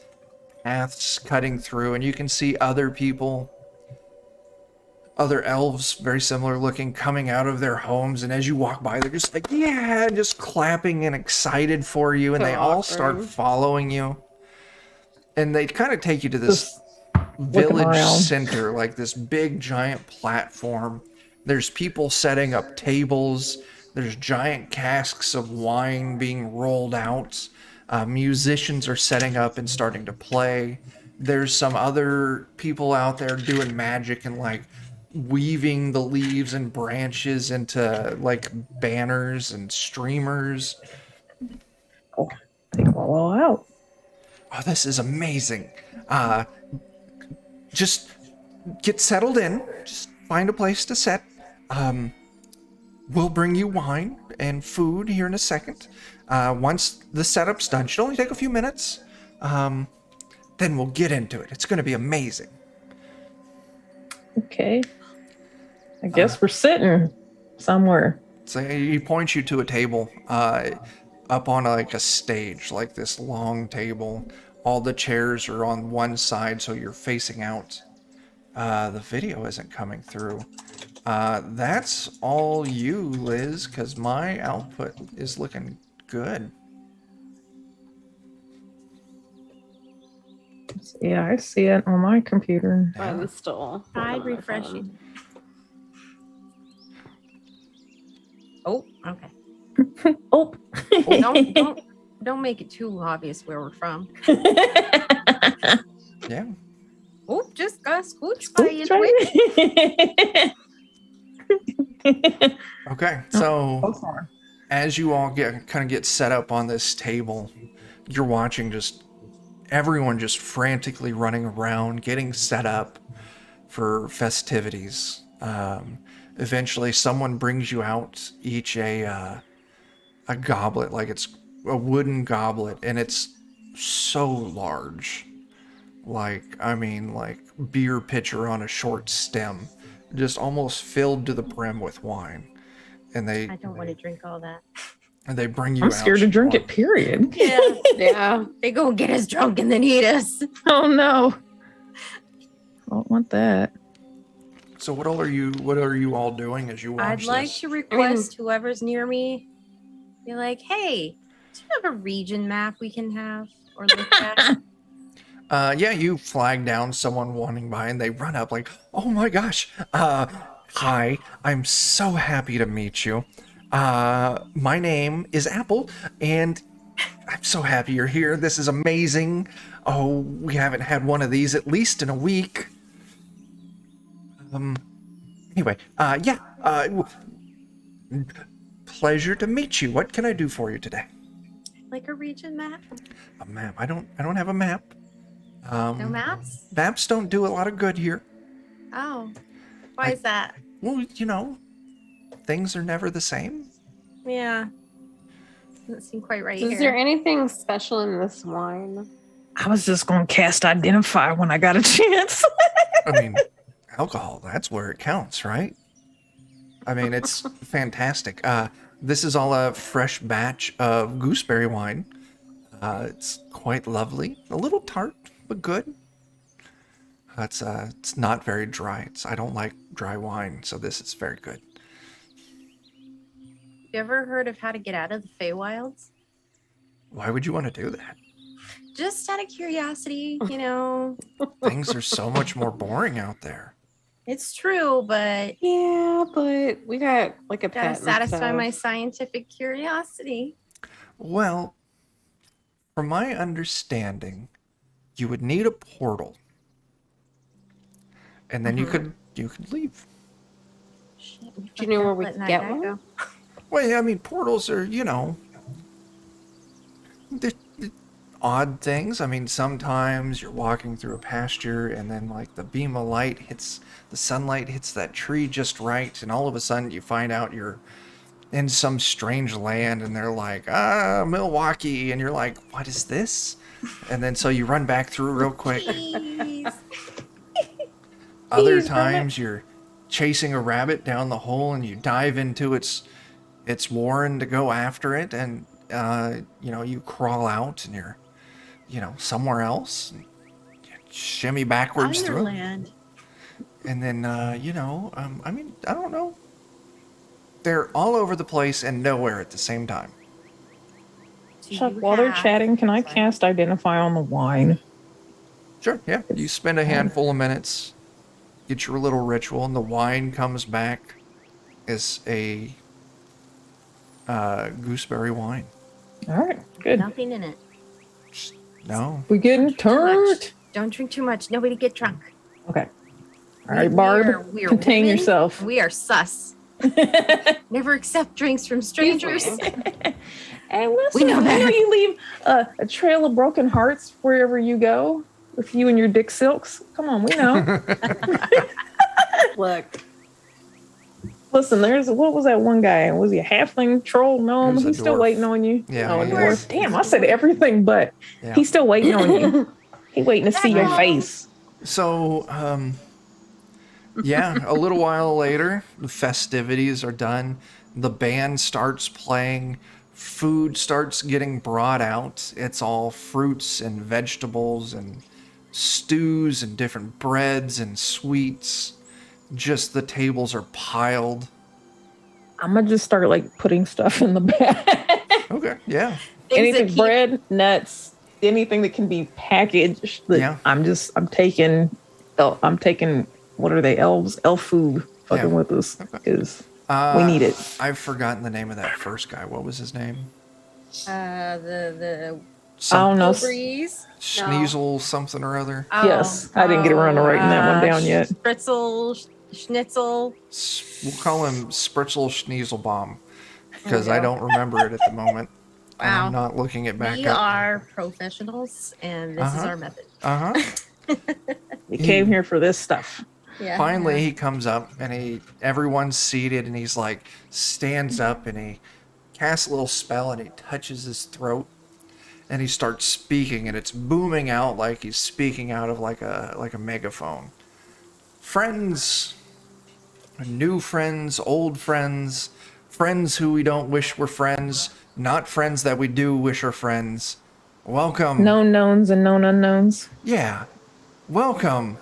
paths cutting through, and you can see other people, other elves, very similar looking, coming out of their homes. And as you walk by, they're just like, yeah, just clapping and excited for you. And So they all awkward. start following you. And they kind of take you to this Just looking village around. center, like this big giant platform. There's people setting up tables. There's giant casks of wine being rolled out. Musicians are setting up and starting to play. There's some other people out there doing magic and like weaving the leaves and branches into like banners and streamers. They go all out. Oh, this is amazing. Just get settled in. Just find a place to sit. We'll bring you wine and food here in a second. Once the setup's done, should only take a few minutes. Then we'll get into it. It's going to be amazing. Okay. I guess we're sitting somewhere. So he points you to a table up on like a stage, like this long table. All the chairs are on one side, so you're facing out. The video isn't coming through. That's all you, Liz, because my output is looking good. Yeah, I see it on my computer. I'm still. I on my refresh phone. you. Oh, okay. Oh. Don't make it too obvious where we're from. Yeah. Oh, just got scooch by you. Okay, so as you all get set up on this table, you're watching just everyone just frantically running around, getting set up for festivities. Eventually, someone brings you out each a goblet, like it's a wooden goblet, and it's so large. Like, I mean, like beer pitcher on a short stem, just almost filled to the brim with wine. And I don't want to drink all that. they bring you I'm out. scared to drink it, period. Yeah. Yeah. They go get us drunk and then eat us. Oh no. I don't want that. So what are you all doing as you watch I'd like this? to request whoever's near me, be like, hey, do you have a region map we can have or look at? Yeah, you flag down someone wandering by and they run up like, oh my gosh, hi, I'm so happy to meet you. My name is Apple and I'm so happy you're here. This is amazing. Oh, we haven't had one of these at least in a week. Anyway, pleasure to meet you. What can I do for you today? Like a region map? A map. I don't have a map. No maps? Maps don't do a lot of good here. Oh. Why is that? Well, you know, things are never the same. Yeah. Doesn't seem quite right Is here. there anything special in this wine? I was just going to cast Identify when I got a chance. I mean, alcohol, that's where it counts, right? I mean, it's fantastic. This is all a fresh batch of gooseberry wine. It's quite lovely. A little tart, but good. It's not very dry. I don't like dry wine, so this is very good. You ever heard of how to get out of the Feywilds? Why would you want to do that? Just out of curiosity, you know. Things are so much more boring out there. It's true, but Yeah, but we got like a gotta pet. satisfy my scientific curiosity. Well, from my understanding, you would need a portal, and then you could leave. Shit, Do you know where we letting can that get guy one? go. Well, yeah, I mean, portals are, they're odd things. I mean, sometimes you're walking through a pasture and then like the beam of light hits, the sunlight hits that tree just right, and all of a sudden you find out you're in some strange land and they're like, Milwaukee, and you're like, what is this? And then so you run back through real quick. Jeez. Other Jeez, times you're chasing a rabbit down the hole and you dive into its warren to go after it, and you crawl out and you're somewhere else, and you shimmy backwards through it. Ireland. And then I mean, I don't know, they're all over the place and nowhere at the same time. Do Chuck, you while they're have- chatting, can I Sorry. cast Identify on the wine? Sure, yeah, you spend a handful of minutes, get your little ritual, and the wine comes back as a gooseberry wine. All right, good. Nothing in it. No. We getting Too much. turned. Don't drink too much. Nobody get drunk. Okay. All right, Barb, we are contain women. yourself. We are sus. Never accept drinks from strangers. Hey, listen, We know better. you leave a trail of broken hearts wherever you go with you and your dick silks. Come on, we know. Look, Listen, what was that one guy? Was he a halfling, troll, gnome? He was a He's still dwarf. waiting on you. Yeah, Oh, a he dwarf. is. Damn, I said everything, but Yeah. he's still waiting on you. He waiting to see your face. So, yeah, a little while later, the festivities are done. The band starts playing. Food starts getting brought out. It's all fruits and vegetables and stews and different breads and sweets. Just the tables are piled. I'm gonna just start like putting stuff in the bag. Okay, yeah. Things that Anything, keep- bread, nuts, anything that can be packaged. That Yeah. I'm taking. What are they? Elves, elf food. Fucking Yeah. with us Okay. because we need it. I've forgotten the name of that first guy. What was his name? The I don't know. breeze. Sneasel something or other. Yes, I didn't get around to writing that one down yet. Spritzel, Schnitzel. We'll call him Spritzel Schneezelbaum because I don't remember it at the moment. And Wow. I'm not looking it back We up. are professionals, and this is Uh-huh. our method. Uh-huh. We came here for this stuff. Yeah. Finally, he comes up and everyone's seated and he's like, stands up and he casts a little spell and he touches his throat and he starts speaking and it's booming out like he's speaking out of like a megaphone. Friends, new friends, old friends, friends who we don't wish were friends, not friends that we do wish are friends. Welcome. Known knowns and known unknowns. Yeah. Welcome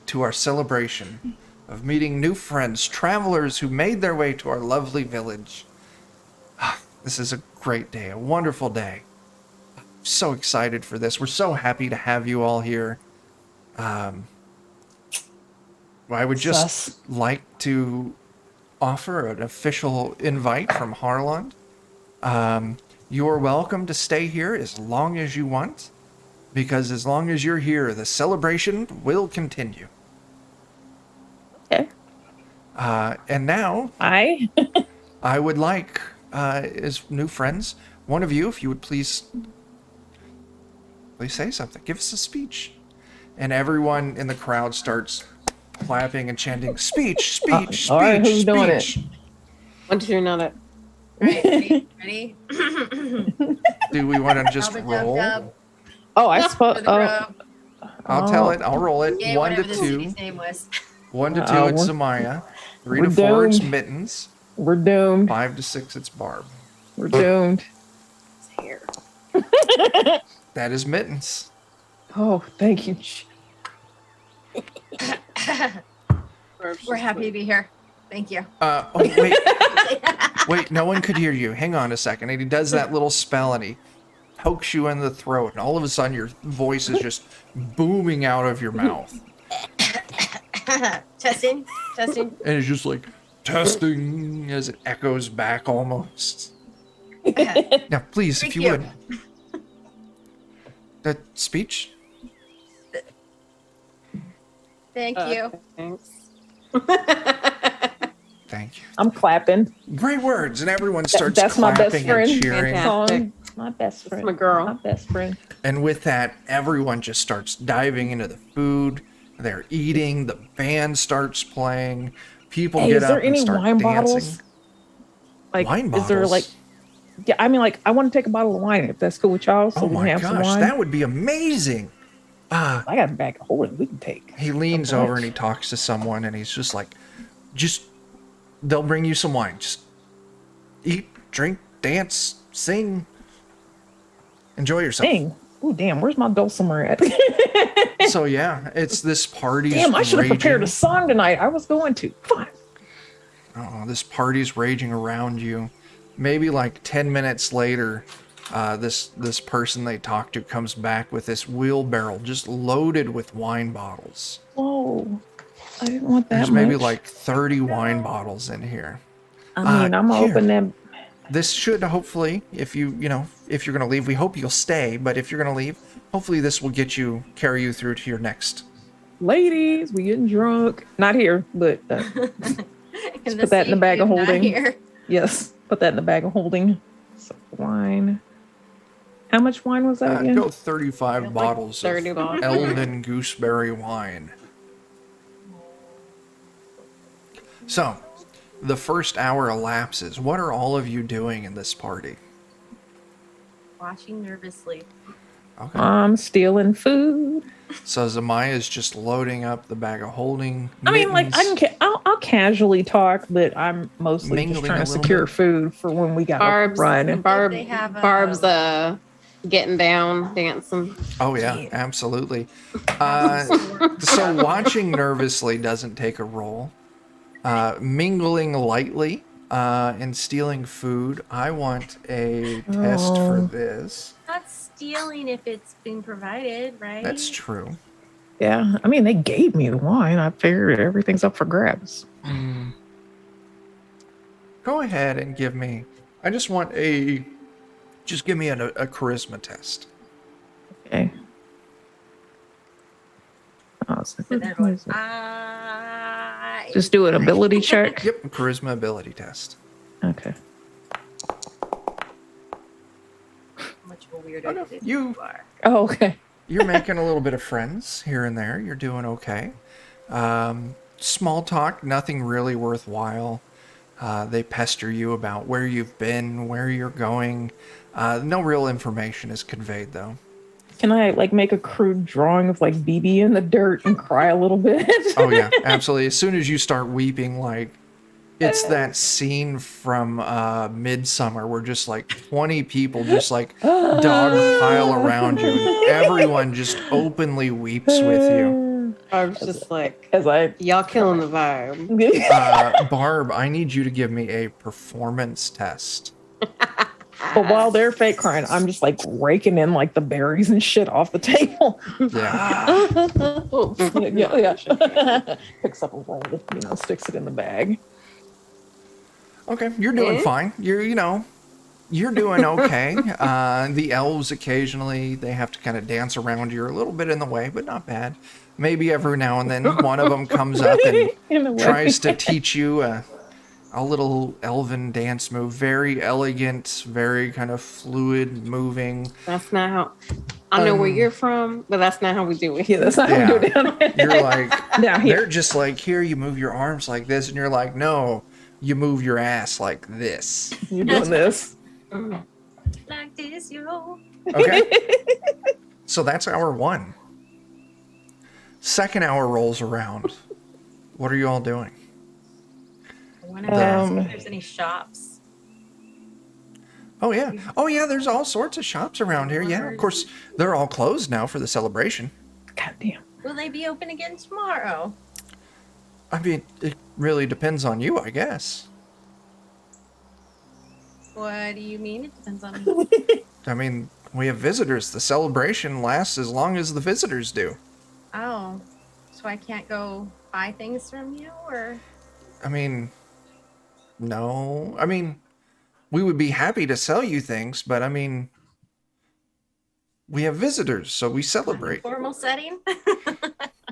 to our celebration of meeting new friends, travelers who made their way to our lovely village. This is a great day, a wonderful day. I'm so excited for this. We're so happy to have you all here. I would just Sus. like to offer an official invite from Harland. You're welcome to stay here as long as you want, because as long as you're here, the celebration will continue. Okay. And now, I I would like, as new friends, one of you, if you would please say something. Give us a speech. And everyone in the crowd starts clapping and chanting, speech, speech, all right, speech, who's doing it? speech. 1, 2, 3, not it. Ready? Ready? Do we want to just Dub, dub, roll? dub. Oh, I For suppose. the rub. I'll tell it. I'll roll it. Yeah, 1 to whatever the 2. city's name was. 1 to 2, Uh-oh, it's we're- Zamaya. 3 we're to 4, it's doomed. Mittens. We're doomed. 5 to 6, it's Barb. We're doomed. It's here. That is Mittens. Oh, thank you. We're happy to be here. Thank you. Oh, wait. Wait, no one could hear you. Hang on a second. And he does that little spell and he pokes you in the throat. And all of a sudden, your voice is just booming out of your mouth. Testing. Testing. And it's just like testing as it echoes back almost. Now, please, if Thank you you. would. That speech? Thank you. Thanks. Thank you. I'm clapping. Great words. And everyone starts That's my best clapping friend. and cheering. Fantastic. My best friend. my girl. My best friend. And with that, everyone just starts diving into the food. They're eating. The band starts playing. People Hey, get is up there and any start wine dancing. bottles? Like, Wine is there bottles? like, yeah, I mean, like, I want to take a bottle of wine if that's cool with y'all. So Oh we can my have some gosh, wine. that would be amazing. I got a bag of holding we can take. He leans A over bunch. and he talks to someone and he's just like, they'll bring you some wine. Just eat, drink, dance, sing. Enjoy yourself. Dang. Oh, damn. Where's my dulcimer at? So yeah, it's this party's Damn, I should have prepared a raging. song tonight. I was going to. Fine. This party's raging around you. Maybe like 10 minutes later, this person they talked to comes back with this wheelbarrow just loaded with wine bottles. Whoa. I didn't want that There's much. maybe like 30 wine bottles in here. I mean, I'm here. open them. This should hopefully, if you're gonna leave, we hope you'll stay. But if you're gonna leave, hopefully this will carry you through to your next. Ladies, we getting drunk. Not here, but Just put that in the bag of holding. Here. yes, put that in the bag of holding. So wine. How much wine was that again? Go 35 Like bottles 30 of bottles. Elven gooseberry wine. So, the first hour elapses. What are all of you doing in this party? Watching nervously. Okay. I'm stealing food. So Zamaya's just loading up the bag of holding. I mean, like, mittens. I'll casually talk, but I'm mostly Mingling just trying a to little secure bit. food for when we got to Barb's run. They have, Barb's getting down, dancing. Oh yeah, absolutely. So watching nervously doesn't take a roll. Mingling lightly and stealing food. I want a test for Oh. this. Not stealing if it's being provided, right? That's true. Yeah, I mean, they gave me the wine. I figured everything's up for grabs. Go ahead and give me. I just want just give me a charisma test. Okay. Oh, so And they're going, just do an ability check. Yep, charisma ability test. Okay. much of a weirdo Oh, no, you think you- are. Oh, okay. You're making a little bit of friends here and there. You're doing okay. Small talk, nothing really worthwhile. They pester you about where you've been, where you're going. No real information is conveyed, though. Can I like make a crude drawing of like BB in the dirt and cry a little bit? Oh, yeah, absolutely. As soon as you start weeping, like, it's that scene from Midsummer where just like 20 people just like dog pile around you and everyone just openly weeps with you. Barb's just like, As I y'all killing the vibe. Barb, I need you to give me a performance test. But while they're fake crying, I'm just like raking in like the berries and shit off the table. Yeah. yeah. Picks up a roll, sticks it in the bag. Okay, you're doing fine. You're doing okay. The elves occasionally, they have to kind of dance around you a little bit in the way, but not bad. Maybe every now and then one of them comes up and In a way. tries to teach you a little elven dance move. Very elegant, very kind of fluid moving. That's not how. I know where you're from, but that's not how we do it. Yeah, that's not how we do it down here. You're like, Down here. they're just like, here, you move your arms like this, and you're like, no, you move your ass like this. You're doing this. Like this, yo. Okay. So that's hour one. Second hour rolls around. What are you all doing? I want to ask Um, if there's any shops. Oh yeah, there's all sorts of shops around here. Yeah, of course they're all closed now for the celebration. God damn. Will they be open again tomorrow? I mean, it really depends on you, I guess. What do you mean? It depends on me. I mean, we have visitors. The celebration lasts as long as the visitors do. Oh, so I can't go buy things from you, or? I mean, no. I mean, we would be happy to sell you things, but I mean, we have visitors, so we celebrate. Formal setting?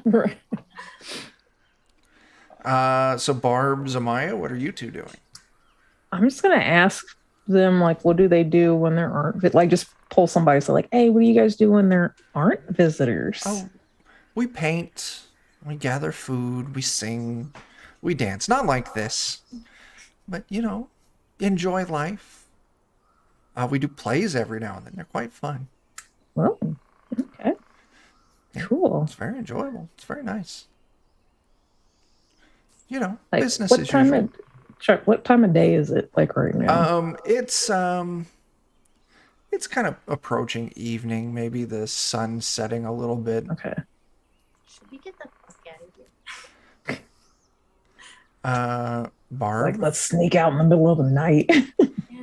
Right. So Barb, Zamaya, what are you two doing? I'm just gonna ask them like, what do they do when there aren't like just pull somebody so like, hey, what do you guys do when there aren't visitors? Oh, we paint, we gather food, we sing, we dance. Not like this, but you know, enjoy life. We do plays every now and then. They're quite fun. Oh, okay, cool. It's very enjoyable. It's very nice. You know, Like, business what as time usual. Chuck, what time of day is it like right now? It's kind of approaching evening. Maybe the sun's setting a little bit. Okay. Should we get the fuck out of here? Barb. Like, let's sneak out in the middle of the night.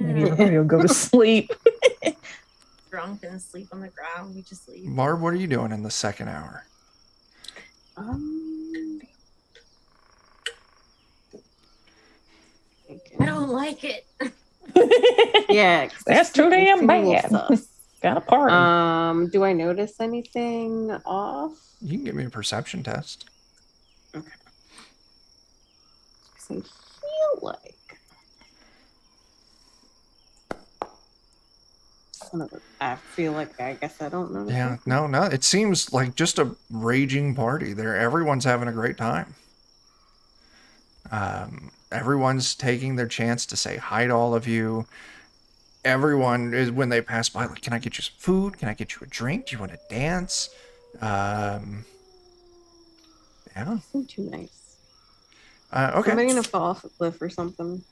Maybe everybody will go to sleep. Drunk and asleep on the ground. We just leave. Barb, what are you doing in the second hour? I don't like it. Yeah, 'cause That's too damn it's a little bad. sus. Got a party. Do I notice anything off? You can give me a perception test. Okay. 'Cause I feel like I guess I don't know. Yeah, no. It seems like just a raging party there. Everyone's having a great time. Everyone's taking their chance to say hi to all of you. Everyone is, when they pass by, like, can I get you some food? Can I get you a drink? Do you want to dance? Yeah. Isn't too nice. Okay. Am I gonna fall off a cliff or something?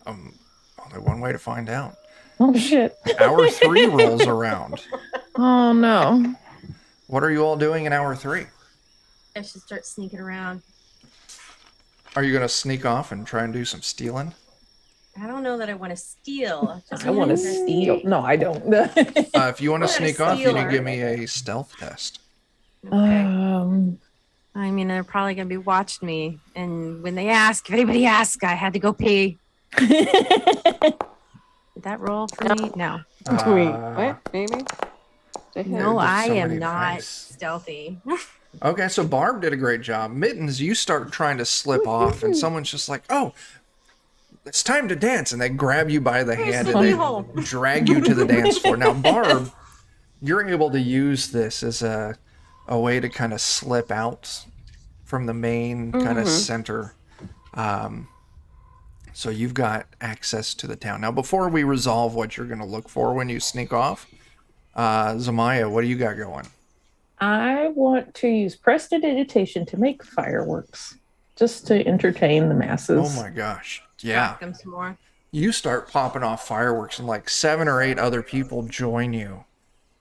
Only one way to find out. Oh shit. Hour 3 rolls around. Oh no. What are you all doing in hour 3? I should start sneaking around. Are you going to sneak off and try and do some stealing? I don't know that I want to steal. I want to steal. No, I don't. If you want to What a sneak off, you need to stealer. give me a stealth test. Okay. I mean, they're probably going to be watching me. And when they ask, if anybody asks, I had to go pee. Did that roll for me? No. Wait, what? Maybe? No, There's I so am many not dice. stealthy. Okay, so Barb did a great job. Mittens, you start trying to slip off, and someone's just like, oh, it's time to dance. And they grab you by the hand and they drag you to the dance floor. Now, Barb, you're able to use this as a way to kind of slip out from the main kind of center. So you've got access to the town. Now, before we resolve what you're going to look for when you sneak off, Zamaya, what do you got going? I want to use prestidigitation to make fireworks, just to entertain the masses. Oh my gosh. Yeah. Them some more. You start popping off fireworks and like 7 or 8 other people join you.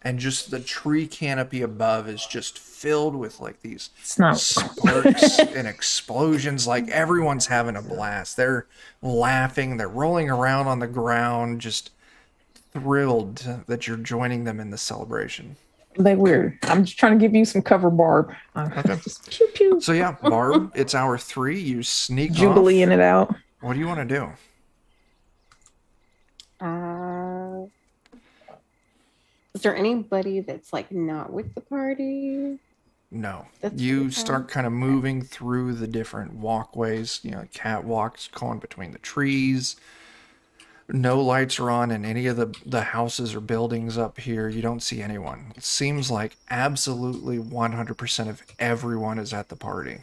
And just the tree canopy above is just filled with like these sparks and explosions. Like everyone's having a blast. They're laughing. They're rolling around on the ground, just thrilled that you're joining them in the celebration. They weird. I'm just trying to give you some cover, Barb. Okay. Just pew pew. So yeah, Barb, it's hour 3. You sneak Jubileeing off. it out. What do you want to do? Is there anybody that's like not with the party? No. That's You pretty start kind of moving through the different walkways, you know, catwalks going between the trees. No lights are on in any of the houses or buildings up here. You don't see anyone. It seems like absolutely 100% of everyone is at the party.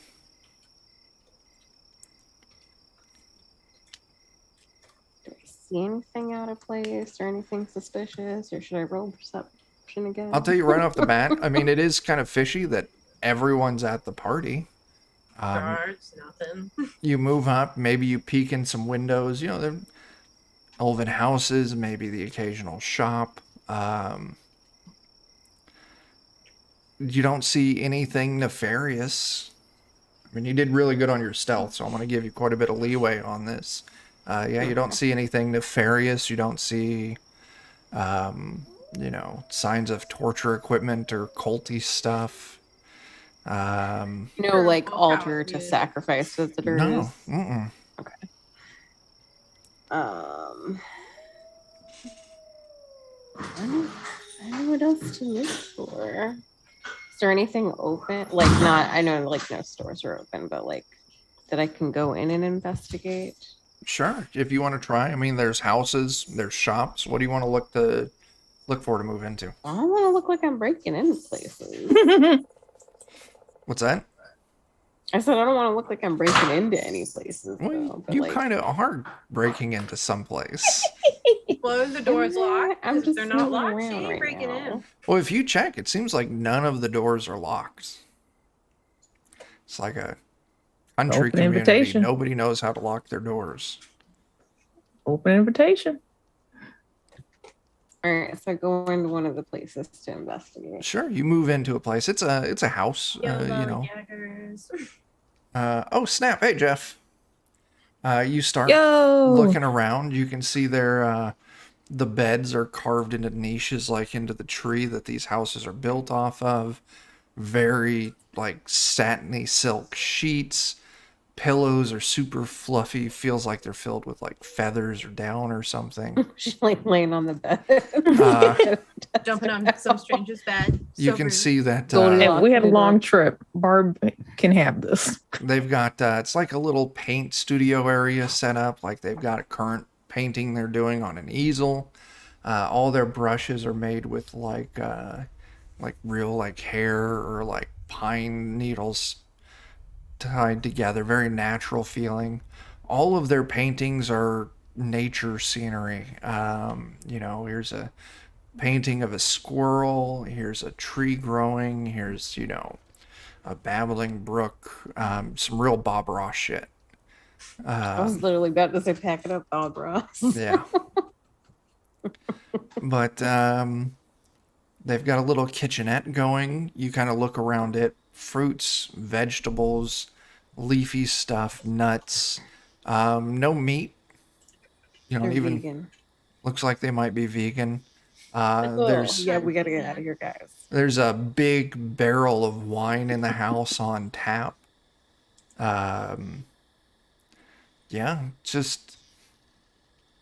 Do I see anything out of place or anything suspicious, or should I roll perception again? I'll tell you right off the bat, I mean, it is kind of fishy that everyone's at the party. Guards, nothing. You move up, maybe you peek in some windows, you know, they're elven houses, maybe the occasional shop. You don't see anything nefarious. I mean, you did really good on your stealth, so I'm going to give you quite a bit of leeway on this. Yeah, you don't see anything nefarious. You don't see, signs of torture equipment or culty stuff. No, like Oh, altar to coward. sacrifice visitors. No. Mm-mm. Um, I don't know what else to look for. Is there anything open? Like, not, I know like no stores are open, but like that I can go in and investigate. Sure, if you want to try. I mean, there's houses, there's shops. What do you want to look for to move into? I don't want to look like I'm breaking into places. What's that? I said I don't want to look like I'm breaking into any places. Well, Though, but you like, kind of are breaking into some place. Well, if the door's locked, I'm if just they're not moving locked, she around ain't right breaking now. in. Well, if you check, it seems like none of the doors are locked. It's like a country Open community. invitation. Nobody knows how to lock their doors. Open invitation. All right, so I go into one of the places to investigate. Sure, you move into a place. It's a house. Jaggers. Oh snap! Hey Jeff. You start Yo. looking around. You can see there. The beds are carved into niches, like into the tree that these houses are built off of. Very like satiny silk sheets. Pillows are super fluffy. Feels like they're filled with like feathers or down or something. She's like laying on the bed. Jumping on some stranger's bed. You So can rude. see that Hey, we had a long trip. Barb can have this. they've got it's like a little paint studio area set up. Like they've got a current painting they're doing on an easel. All their brushes are made with like real like hair or like pine needles tied together. Very natural feeling. All of their paintings are nature scenery. Here's a painting of a squirrel. Here's a tree growing. Here's a babbling brook. Some real Bob Ross shit. I was literally about to say pack it up, Bob Ross. Yeah. But they've got a little kitchenette going. You kind of look around it. Fruits, vegetables, leafy stuff, nuts. No meat. They're Even vegan. looks like they might be vegan. Yeah, we gotta get out of here, guys. There's a big barrel of wine in the house on tap. Yeah, just,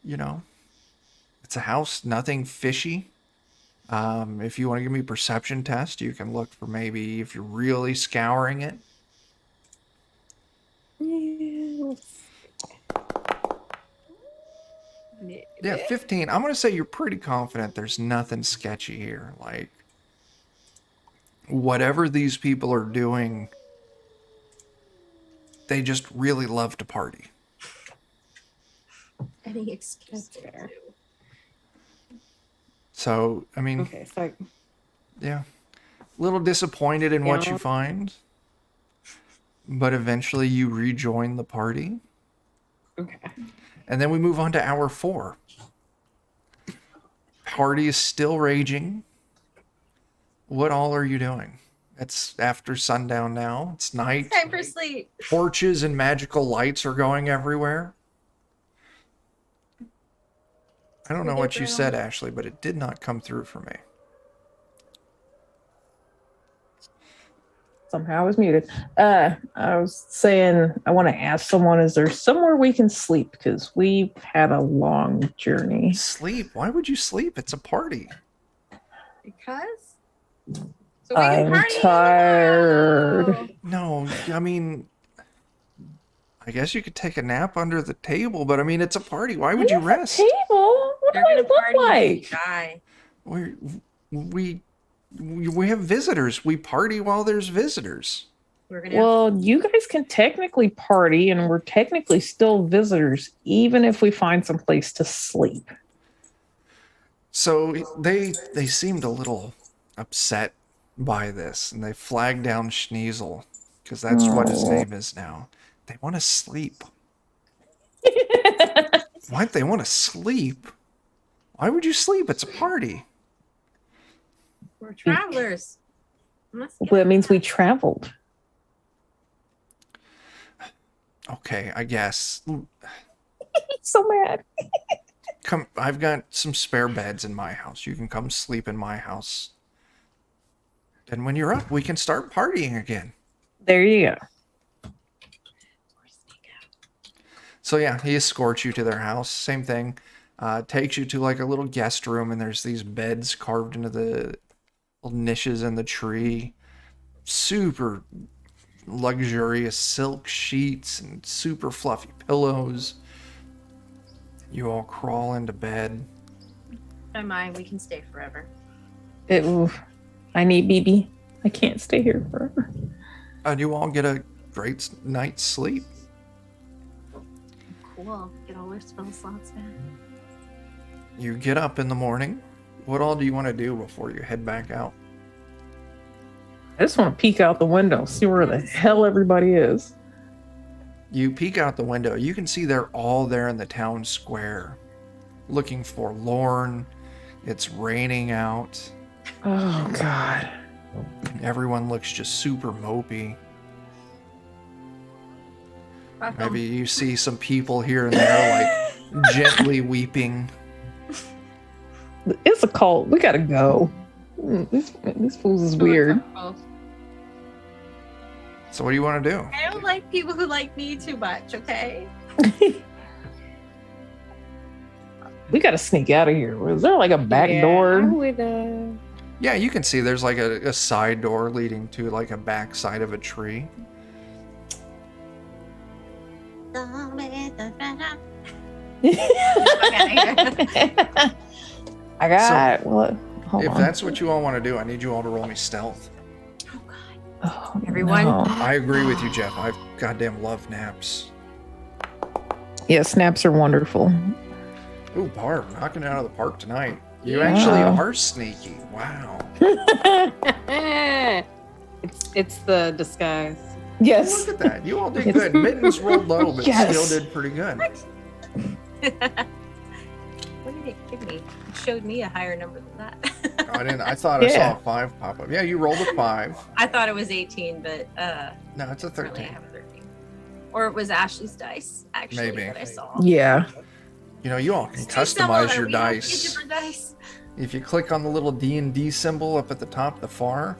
it's a house, nothing fishy. If you want to give me a perception test, you can look for maybe if you're really scouring it. Yeah, 15. I'm going to say you're pretty confident there's nothing sketchy here. Like, whatever these people are doing, they just really love to party. Any excuse. That's fair. So, I mean, Okay, so yeah, a little disappointed in what you Yeah. find, but eventually you rejoin the party. okay. And then we move on to hour 4. Party is still raging. What all are you doing? It's after sundown now. It's night. Time for sleep. Torches and magical lights are going everywhere. I don't know what you said, Ashley, but it did not come through for me. Somehow I was muted. I was saying I want to ask someone, is there somewhere we can sleep? Because we've had a long journey. Sleep? Why would you sleep? It's a party. Because? So we can I'm party tired. tomorrow. No, I mean, I guess you could take a nap under the table, but I mean, it's a party. Why would you rest? Table? What They're do I gonna look party like? and die. We have visitors. We party while there's visitors. We're gonna Well, you guys can technically party, and we're technically still visitors, even if we find some place to sleep. So they seemed a little upset by this, and they flagged down Schneasel because that's what his name is now. They want to sleep. What? They want to sleep? Why would you sleep? It's a party. we're travelers. Let's Well, that means we traveled. Okay, I guess. He's so mad. Come, I've got some spare beds in my house. You can come sleep in my house. And when you're up, we can start partying again. There you go. So yeah, he escorts you to their house. Same thing. Takes you to like a little guest room, and there's these beds carved into the little niches in the tree. Super luxurious silk sheets and super fluffy pillows. You all crawl into bed. Don't mind, we can stay forever. I need BB. I can't stay here forever. And you all get a great night's sleep. Cool. Get all our spell slots back. You get up in the morning. What all do you want to do before you head back out? I just want to peek out the window, see where the hell everybody is. You peek out the window. You can see they're all there in the town square, looking forlorn. It's raining out. Oh, God. Everyone looks just super mopey. Maybe you see some people here and there, like, gently weeping. It's a cult. We gotta go. This fool's is weird. So what do you want to do? I don't like people who like me too much, okay? We gotta sneak out of here. Was there like a back I door? would, Yeah, you can see there's like a side door leading to like a back side of a tree. I got it. What? Hold If on. that's what you all want to do, I need you all to roll me stealth. Oh god. Oh, Everyone? no. I agree with you, Jeff. I goddamn love naps. Yeah, snaps are wonderful. Ooh, Barb, knocking it out of the park tonight. You Yeah. actually are sneaky. Wow. it's the disguise. Yes. Look at that. You all did It's- good. Mittens rolled low, but Yes. still did pretty good. What did it give me? It showed me a higher number than that. I thought I saw Yeah. a 5 pop up. Yeah, you rolled a 5. I thought it was 18, but No, it's a apparently I 13. have a 13. Or it was Ashley's dice, actually, Maybe. that I saw. Yeah. You know, you all can It's too similar. customize your We have to get dice. different dice. If you click on the little D&D symbol up at the top, the far,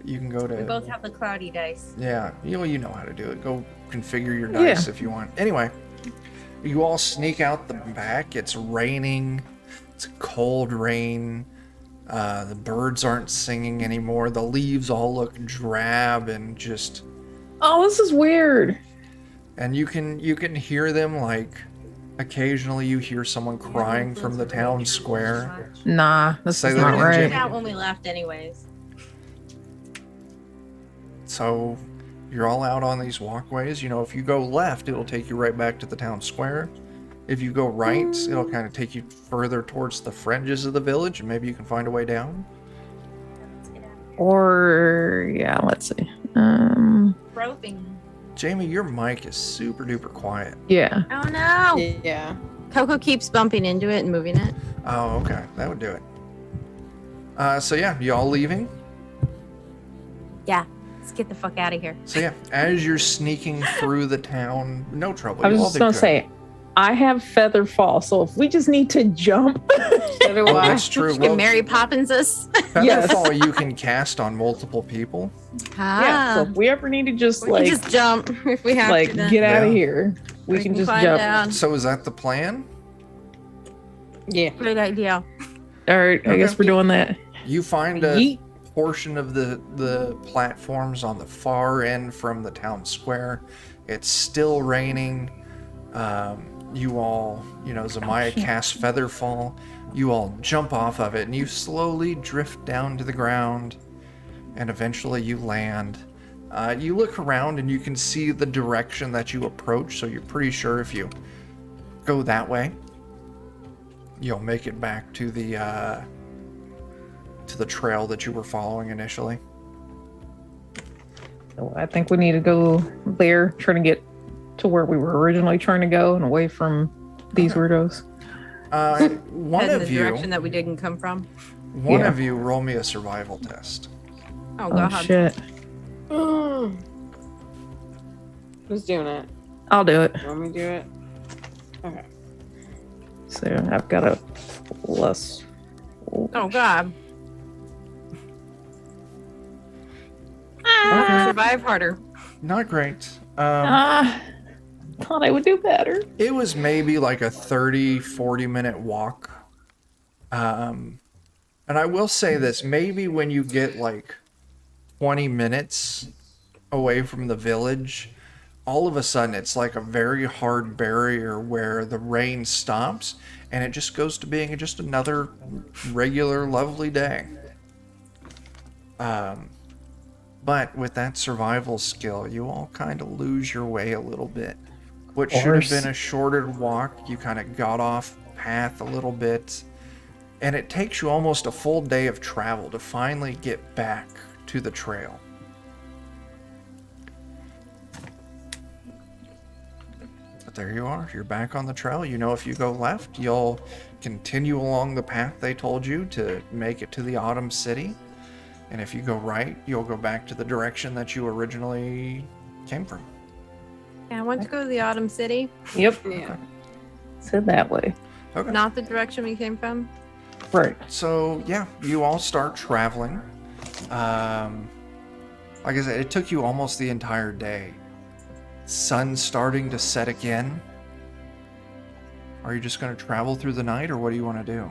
you can go We to... both have the cloudy dice. Yeah, you know how to do it. Go configure your dice if you want. Anyway, you all sneak out the back. It's raining. It's a cold rain. The birds aren't singing anymore. The leaves all look drab and just... Oh, this is weird. And you can hear them, like, occasionally you hear someone crying from the town square. Nah, this Say is that not again, right. Jamie. Out when we left, anyways. So you're all out on these walkways. You know, if you go left, it'll take you right back to the town square. If you go right, it'll kind of take you further towards the fringes of the village, and maybe you can find a way down. Let's get out of here. Or yeah, let's see. Roping. Jamie, your mic is super duper quiet. Yeah. Oh no! Yeah. Coco keeps bumping into it and moving it. Oh, okay. That would do it. So yeah, you all leaving? Yeah. Let's get the fuck out of here. So yeah, as you're sneaking through the town, no trouble. I was You all just did gonna good. say, I have feather fall, so if we just need to jump, So do Oh, I. that's true. Can Well, Mary Poppins us? Yes. Featherfall you can cast on multiple people. yeah. So if we ever need to just We like can just jump if we have like to. Then. get out of Yeah. here, we can just climb jump. down. So is that the plan? Yeah. Great idea. All right, I guess Okay. we're doing that. You find a Yeet. portion of the platforms on the far end from the town square. It's still raining. You all, Zamaya casts Featherfall. You all jump off of it and you slowly drift down to the ground, and eventually you land. You look around and you can see the direction that you approach, so you're pretty sure if you go that way, you'll make it back to the trail that you were following initially. So I think we need to go there, trying to get to where we were originally trying to go and away from these weirdos. One Head in of the you, direction that we didn't come from. one Yeah. of you, roll me a survival test. Oh, Oh God. shit. Who's doing it? I'll do it. You want me to do it? Okay. So I've got a plus. Oh, God. Okay. Survive harder. Not great. Thought I would do better. It was maybe like a 30-40 minute walk. And I will say this, maybe when you get like 20 minutes away from the village, all of a sudden it's like a very hard barrier where the rain stops and it just goes to being just another regular lovely day. But with that survival skill, you all kind of lose your way a little bit. What should have been a shorter walk, you kind of got off path a little bit. And it takes you almost a full day of travel to finally get back to the trail. But there you are. You're back on the trail. You know if you go left, you'll continue along the path they told you to make it to the Autumn City. And if you go right, you'll go back to the direction that you originally came from. Yeah, I want to go to the Autumn City. Yep. Yeah. Said that way. Okay. Not the direction we came from. Right. So, yeah, you all start traveling. Like I said, it took you almost the entire day. Sun's starting to set again. Are you just going to travel through the night, or what do you want to do?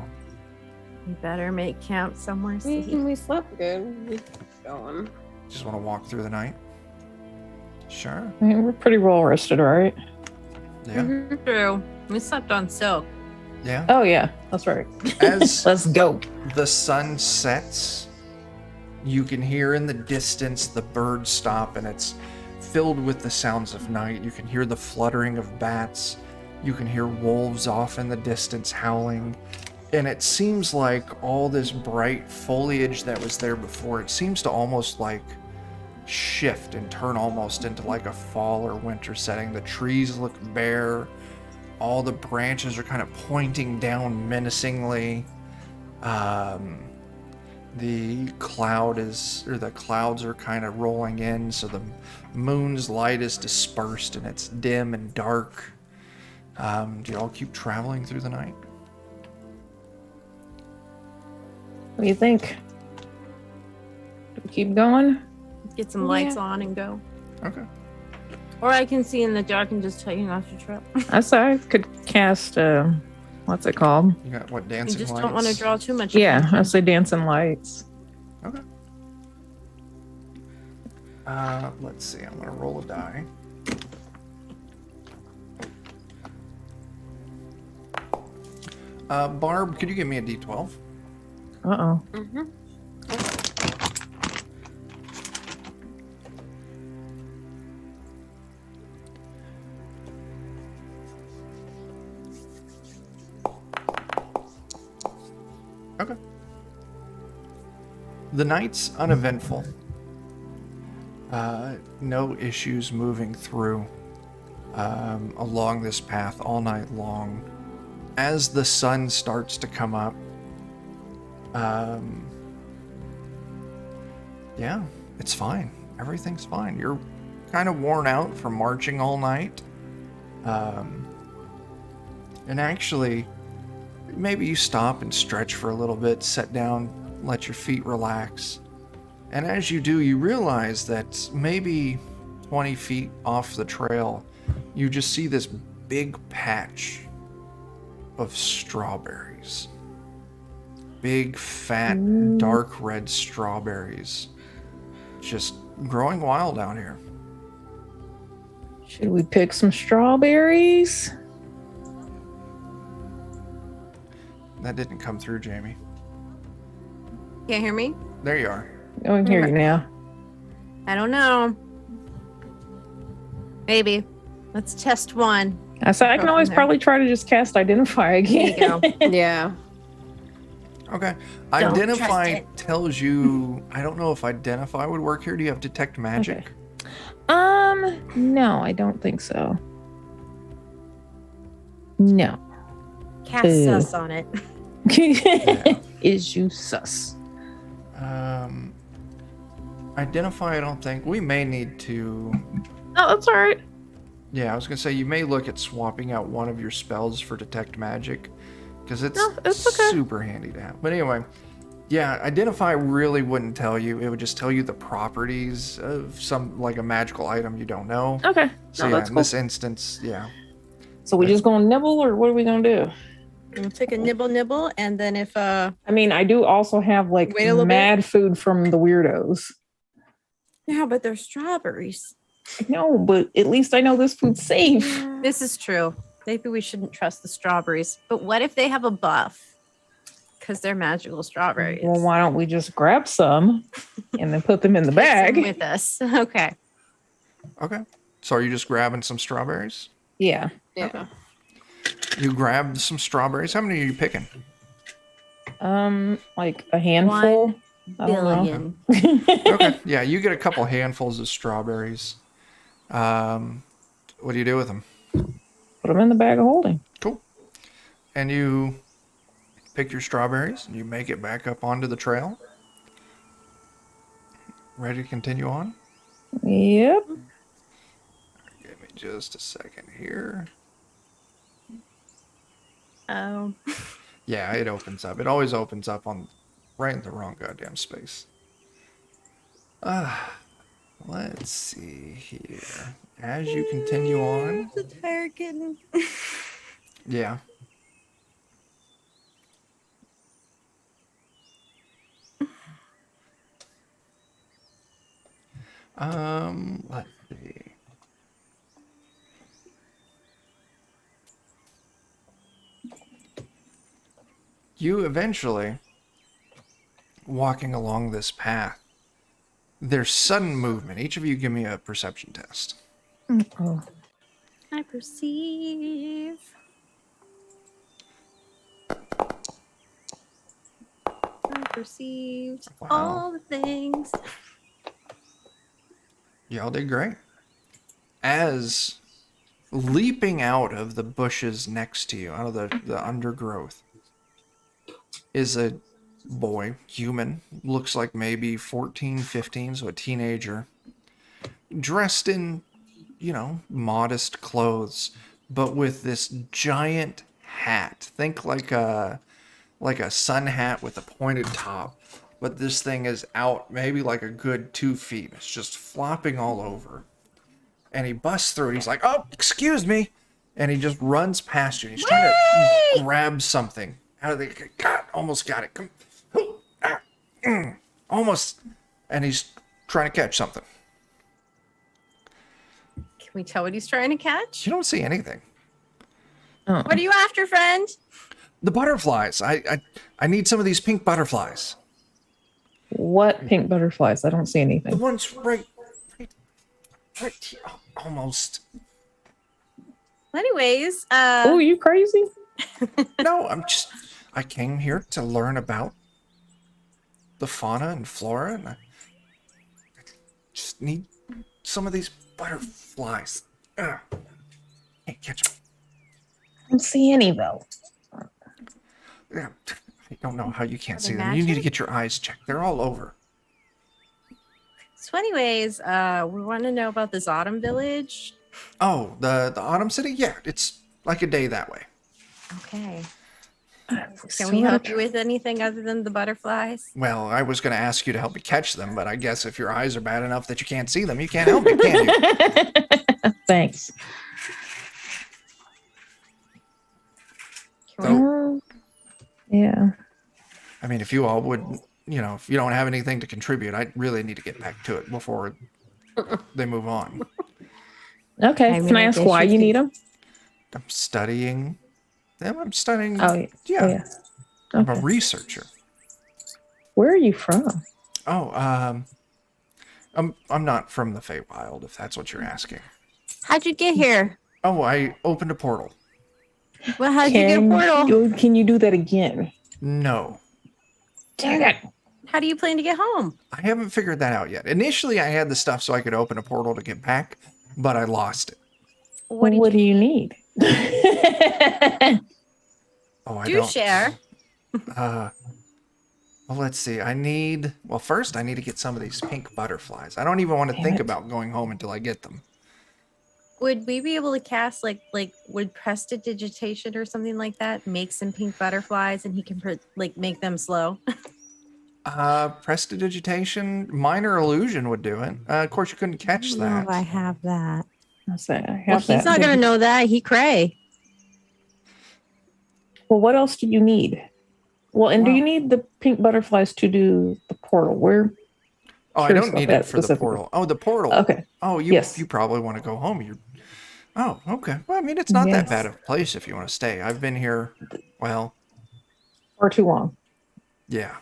We better make camp somewhere safe. We slept good. We kept going. Just want to walk through the night? Sure. I mean, we're pretty well rested, right? Yeah. True. We slept on silk. Yeah. Oh yeah, that's right. As Let's go. the sun sets, you can hear in the distance the birds stop, and it's filled with the sounds of night. You can hear the fluttering of bats. You can hear wolves off in the distance howling. And it seems like all this bright foliage that was there before, it seems to almost like shift and turn almost into like a fall or winter setting. The trees look bare. All the branches are kind of pointing down menacingly. The clouds are kind of rolling in, so the moon's light is dispersed and it's dim and dark. Do you all keep traveling through the night? What do you think? Do we keep going? Get some lights on and go. Okay. Or I can see in the dark and just tell you not to trip. I said I could cast. What's it called? You got what, You dancing just lights? don't want to draw too much. Yeah, attention. I say dancing lights. Okay. Let's see. I'm gonna roll a die. Barb, could you give me a D12? Uh-oh. Okay. The night's uneventful. No issues moving through along this path all night long. As the sun starts to come up, yeah, it's fine. Everything's fine. You're kind of worn out from marching all night. And actually, maybe you stop and stretch for a little bit, sit down, let your feet relax. And as you do, you realize that maybe 20 feet off the trail, you just see this big patch of strawberries. Big, fat, dark red strawberries. Just growing wild out here. Should we pick some strawberries? That didn't come through, Jamie. Can't hear me? There you are. Oh, I can hear you now. I don't know. Maybe. Let's test one. I said I Go can from always there. probably try to just cast Identify There you again. go. Yeah. Okay. Don't Identify trust it. tells you, I don't know if Identify would work here. Do you have Detect Magic? No, I don't think so. No. Cast Ew. us on it. Is you sus? Identify, I don't think. We may need to... Oh, that's all right. Yeah, I was going to say, you may look at swapping out one of your spells for Detect Magic. Because it's, No, it's okay. super handy to have. But anyway, yeah, Identify really wouldn't tell you. It would just tell you the properties of some, like a magical item you don't know. Okay. So No, yeah, that's in cool. this instance, yeah. So we just gonna nibble, or what are we gonna do? We'll take a nibble, and then if I mean, I do also have like Wait a little mad food from the weirdos. yeah, but they're strawberries. No, but at least I know this food's safe. This is true. Maybe we shouldn't trust the strawberries. But what if they have a buff? Because they're magical strawberries. Well, why don't we just grab some and then put them in the Take bag? some with us. Okay. Okay. So are you just grabbing some strawberries? Yeah. Yeah. You grabbed some strawberries. How many are you picking? Like a handful. I don't know. Billion. Okay. Yeah, you get a couple handfuls of strawberries. What do you do with them? Put them in the bag of holding. Cool. And you pick your strawberries and you make it back up onto the trail. Ready to continue on? Yep. Give me just a second here. Oh. Yeah, it opens up. It always opens up on right in the wrong goddamn space. Let's see here. As you continue on. The tired kitten. Yeah. Let's see. You eventually, walking along this path, there's sudden movement. Each of you give me a perception test. Oh. I perceive. I perceived Wow. all the things. Y'all did great. As leaping out of the bushes next to you, out of the undergrowth, is a boy, human, looks like maybe 14, 15, so a teenager, dressed in, modest clothes, but with this giant hat. Think like a sun hat with a pointed top. But this thing is out maybe like a good 2 feet. It's just flopping all over. And he busts through it. He's like, "Oh, excuse me." And he just runs past you. He's trying to grab something out of the... God, almost got it. Come, almost. And he's trying to catch something. Can we tell what he's trying to catch? You don't see anything. Oh. What are you after, friend? The butterflies. I need some of these pink butterflies. What pink butterflies? I don't see The anything. ones right here. Almost. Anyways, Oh, you crazy? No, I came here to learn about the fauna and flora, and I just need some of these butterflies. Ugh. Can't catch them. I don't see any though. Yeah, I don't know how you can't Are see they them. You need to magic? get your eyes checked. They're all over. so anyways, we want to know about this autumn village. Oh, the Autumn City? Yeah, it's like a day that way. Okay. Can we help you with anything other than the butterflies? Well, I was going to ask you to help me catch them, but I guess if your eyes are bad enough that you can't see them, you can't help me, can you? Thanks. Can So, Yeah. I mean, if you all would, if you don't have anything to contribute, I really need to get back to it before they move on. Okay. I mean, Can I I ask guess why you you could- need them? I'm studying them. I'm studying. Oh, yeah. Yeah, Oh, yeah. I'm a Okay. researcher. Where are you from? Oh, I'm not from the Feywild, if that's what you're asking. How'd you get here? Oh, I opened a portal. Well, how'd you get a portal? Can you do that again? No, Dang it. How do you plan to get home? I haven't figured that out yet. Initially, I had the stuff so I could open a portal to get back, but I lost it. What What did do you need? Oh, I you don't. share? Uh, Well, let's see. First I need to get some of these pink butterflies. I don't even want to Damn think it. about going home until I get them. Would we be able to cast would prestidigitation or something like that make some pink butterflies and he can make them slow? Prestidigitation, minor illusion would do it. Of course, you couldn't catch that. I have that. I say I Well, have he's that. not gonna know that. He cray. Well, what else do you need? Well, and do you need the pink butterflies to do the portal? Where? Oh, I Curious don't about need that it for the specifically. portal. Oh, the portal. Okay. Oh, you Yes. you probably want to go home. Oh, okay. Well, I mean, it's not that Yes. bad of a place if you want to stay. I've been here. Well, Or too long. yeah.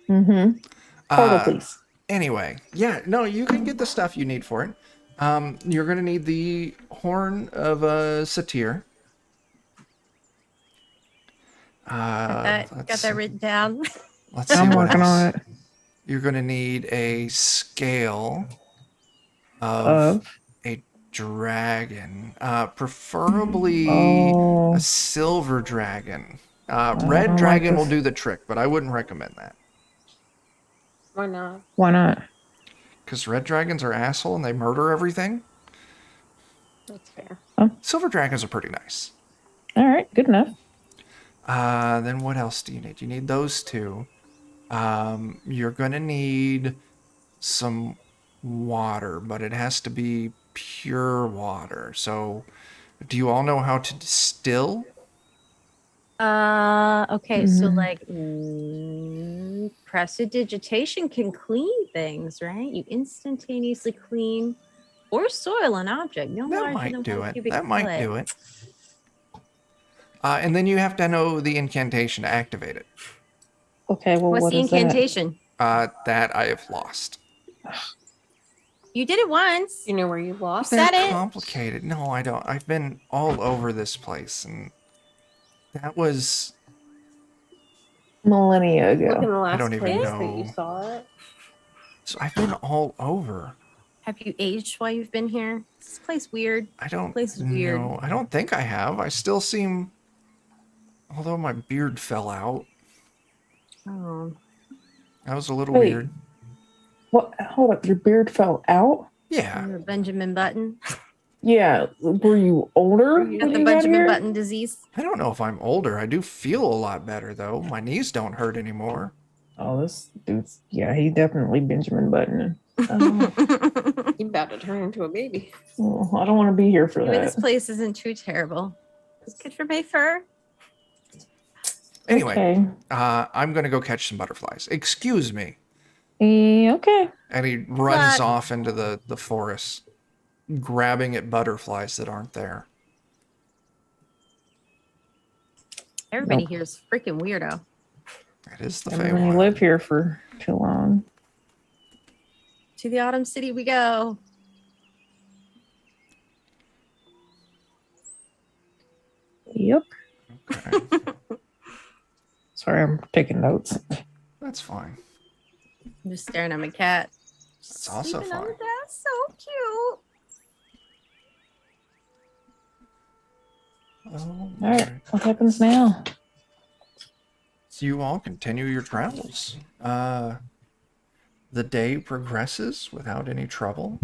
Mm-hmm. Portal, please. Anyway, yeah. No, you can get the stuff you need for it. You're gonna need the horn of a satyr. Got that written down. Let's see I'm what working else. on it. You're gonna need a scale of Of. a dragon, preferably Oh. a silver dragon. I Red don't like dragon will this. do the trick, but I wouldn't recommend that Why not? Why not? because red dragons are asshole and they murder everything. That's fair. Silver dragons are pretty nice. All right. Good enough. Then what else do you need? You need those two. You're gonna need some water, but it has to be pure water. So, do you all know how to distill? Okay, so Mhm. prestidigitation can clean things, right? You instantaneously clean or soil an object. No That larger might than do 1 it. cubic That might foot. do it. And then you have to know the incantation to activate it. Okay. Well, What's what the is that? incantation? That I have lost. You did it once. You know where you lost? Said They're it. complicated. No, I don't. I've been all over this place, and that was. Millennia Look in ago. the last don't even place know. that you saw it. So I've been all over. Have you aged while you've been here? Is this place weird? I don't Place is weird. know. I don't think I have. I still seem. Although my beard fell out, Oh. that was a little Wait. weird. What? Hold up. Your beard fell out? Yeah. You're a Benjamin Button. Yeah. Were you older You got when the you got Benjamin here? Button disease. I don't know if I'm older. I do feel a lot better though. My knees don't hurt anymore. Oh, this dude's. Yeah, he definitely Benjamin Button. You about to turn into a baby. Oh, I don't want to be here for Maybe that. this place isn't too terrible. It's good for my fur. Anyway, Okay. I'm gonna go catch some butterflies. Excuse me. Okay. And he runs What? off into the forest, grabbing at butterflies that aren't there. Everybody Nope. here is freaking weirdo. That is the And when you Feywild. live here for too long. To the Autumn City we go. Yep. Okay, Sorry, I'm taking notes. that's fine. I'm just staring at my cat. That's also Sleeping on the fine. desk. So cute. Oh, All right. What happens now? So you all continue your travels. The day progresses without any trouble.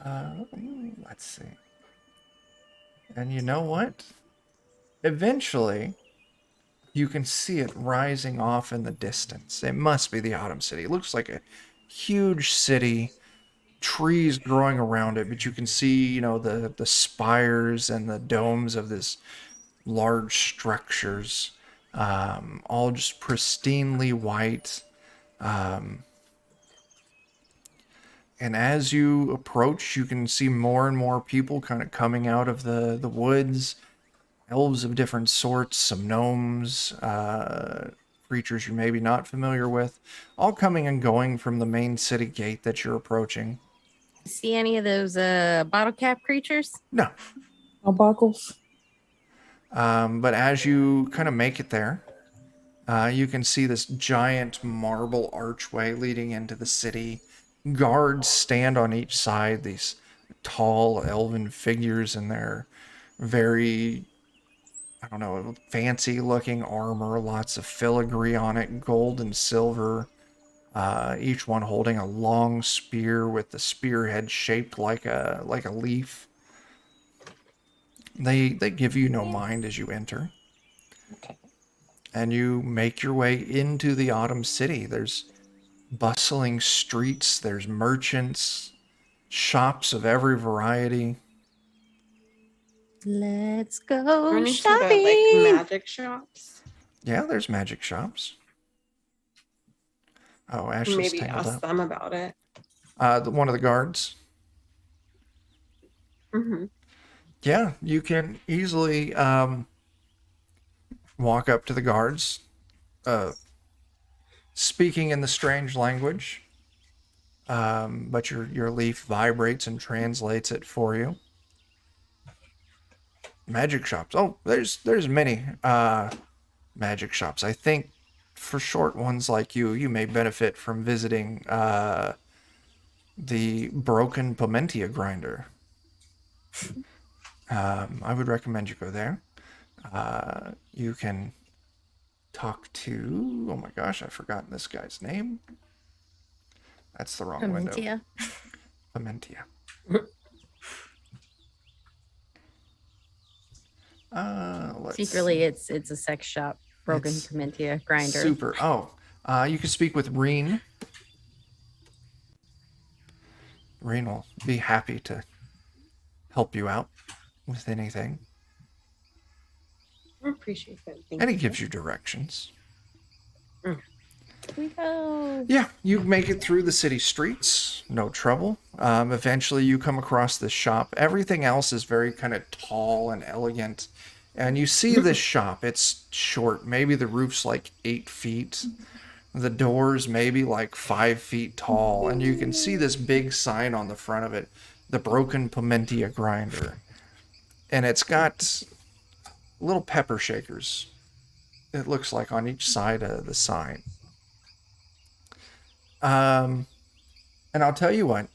Let's see. And you know what? Eventually, you can see it rising off in the distance. It must be the Autumn City. It looks like a huge city, trees growing around it, but you can see, you know, the spires and the domes of this large structures, all just pristinely white. And as you approach, you can see more and more people kind of coming out of the woods. Elves of different sorts, some gnomes, creatures you're maybe not familiar with, all coming and going from the main city gate that you're approaching. See any of those bottle cap creatures? No. No buckles. But as you kind of make it there, you can see this giant marble archway leading into the city. Guards stand on each side, these tall elven figures in their very I don't know, fancy looking armor, lots of filigree on it, gold and silver. Each one holding a long spear with the spearhead shaped like a leaf. They give you no mind as you enter. Okay. And you make your way into the Autumn City. There's bustling streets, there's merchants, shops of every variety. Let's Are go any sort of shopping. like magic shops? Yeah, there's magic shops. Oh, Ashley's Maybe tangled ask up. them about it. One of the guards. Mm-hmm. Yeah, you can easily walk up to the guards, speaking in the strange language, but your leaf vibrates and translates it for you. Magic shops. Oh, there's many magic shops. I think for short ones like you may benefit from visiting the Broken Pimentia Grinder. I would recommend you go there. You can talk to... Oh my gosh, I've forgotten this guy's name. That's the wrong window. Pimentia. Pimentia. Let's Secretly, it's a sex shop. Broken It's Pimentia Grinder. Super. Oh, you can speak with Reen. Reen will be happy to help you out with anything. I appreciate that. Thank And he you. gives you directions. We go. Yeah, you make it through the city streets, no trouble. Eventually, you come across this shop. Everything else is very kind of tall and elegant. And you see this shop. It's short. Maybe the roof's like 8 feet. The doors maybe like 5 feet tall. And you can see this big sign on the front of it, the Broken Pimentia Grinder. And it's got little pepper shakers, it looks like, on each side of the sign. And I'll tell you what,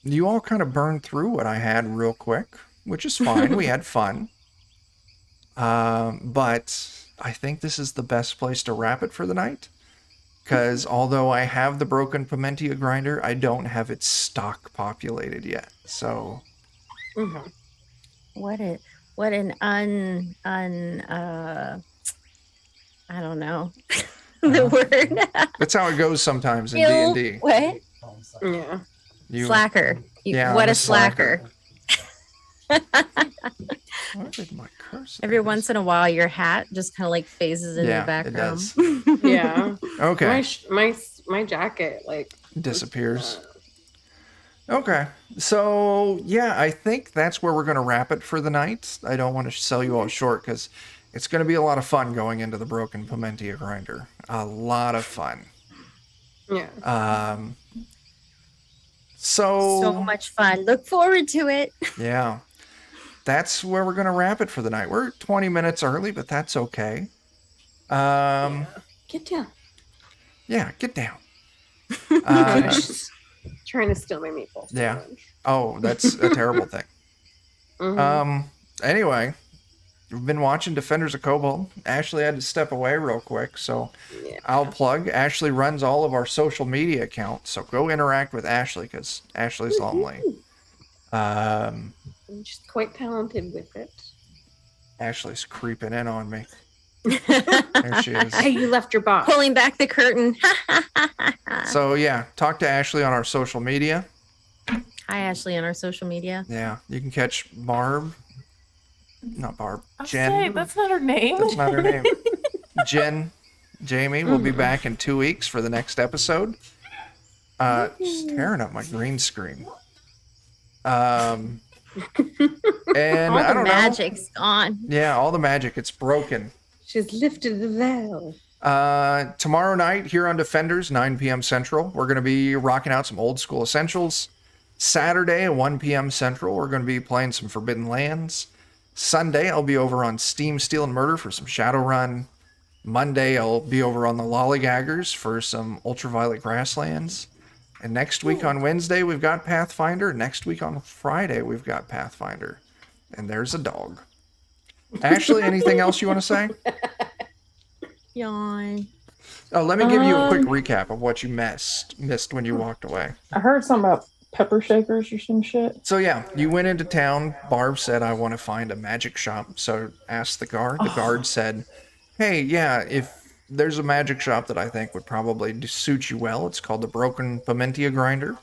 you all kind of burned through what I had real quick, which is fine. We had fun. But I think this is the best place to wrap it for the night. Because although I have the Broken Pimentia Grinder, I don't have its stock populated yet. So... Mm-hmm. What an I don't know the word. that's how it goes sometimes in You- D&D. What? Yeah. You, Slacker. Yeah, What I'm a a slacker. slacker. Where did my cursor? Every once in a while, your hat just kind of like phases in Yeah, the background. it does. Yeah. Okay. My jacket like Disappears. Okay. So, yeah, I think that's where we're going to wrap it for the night. I don't want to sell you all short because it's going to be a lot of fun going into the Broken Pimentia Grinder. A lot of fun. Yeah. So much fun. Look forward to it. Yeah. That's where we're going to wrap it for the night. We're 20 minutes early, but that's okay. Get down. Yeah, get down. She's trying to steal my meatballs. Yeah. Oh, that's a terrible thing. Mm-hmm. Anyway, we've been watching Defenders of Cobalt. Ashley had to step away real quick, so Yeah. I'll plug. Ashley runs all of our social media accounts, so go interact with Ashley because Ashley's lonely. I'm just quite talented with it. Ashley's creeping in on me. There she is. Hey, you left your box. Pulling back the curtain. So yeah, talk to Ashley on our social media. Hi, Ashley, on our social media. Yeah, you can catch Barb. Not Barb. I'll Jen. say, that's not her name. That's not her name. Jen. Jamie will be back in 2 weeks for the next episode. Just tearing up my green screen. And All I the don't magic's gone. know. Yeah, all the magic. It's broken. She's lifted the veil. Tomorrow night here on Defenders, 9 p.m. Central, we're going to be rocking out some old school essentials. Saturday at 1 p.m. Central, we're going to be playing some Forbidden Lands. Sunday, I'll be over on Steam, Steel, and Murder for some Shadowrun. Monday, I'll be over on the Lollygaggers for some Ultraviolet Grasslands. And next week on Wednesday, we've got Pathfinder. Next week on Friday, we've got Pathfinder. And there's a dog. Ashley, anything else you want to say? Yawn. Oh, let me give you a quick recap of what you missed when you walked away. I heard something about pepper shakers or some shit. So yeah, you went into town. Barb said, I want to find a magic shop. So asked the guard. The guard said, hey, yeah, if there's a magic shop that I think would probably suit you well, it's called the Broken Pimentia Grinder.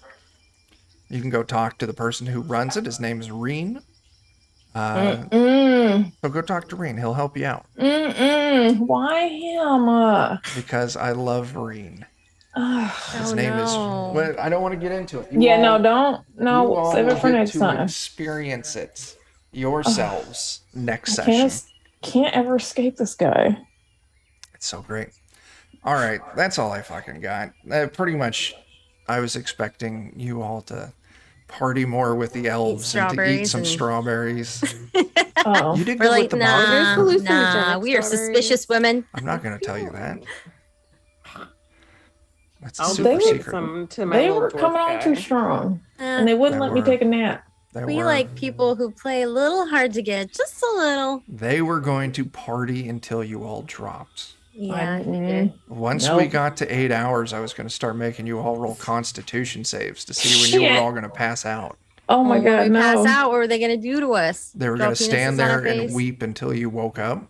You can go talk to the person who runs it. His name is Reen. So go talk to Reen. He'll help you out. Why him? Because I love Reen. His name is. Well, I don't want to get into it. Don't. No, you all save it will for get next to time. Experience it yourselves next I session. can't ever escape this guy. It's so great. All right, that's all I fucking got. Pretty much, I was expecting you all to party more with the elves and to eat some strawberries. Oh, You did We're good like, with the bar. nah, we are suspicious women. I'm not going to tell you that. That's a I'll super take secret. some to my they little were dwarf coming on guy. too strong, and Uh, they wouldn't They let me were. take a nap. we like people who play a little hard to get, just a little. They were going to party until you all dropped. Yeah. Once Nope. we got to 8 hours, I was going to start making you all roll Constitution saves to see when you were Shit. all going to pass out. Oh my When god, we pass no! out, what were they gonna do to us? They were Throw going to stand penises on our there and face? weep until you woke up,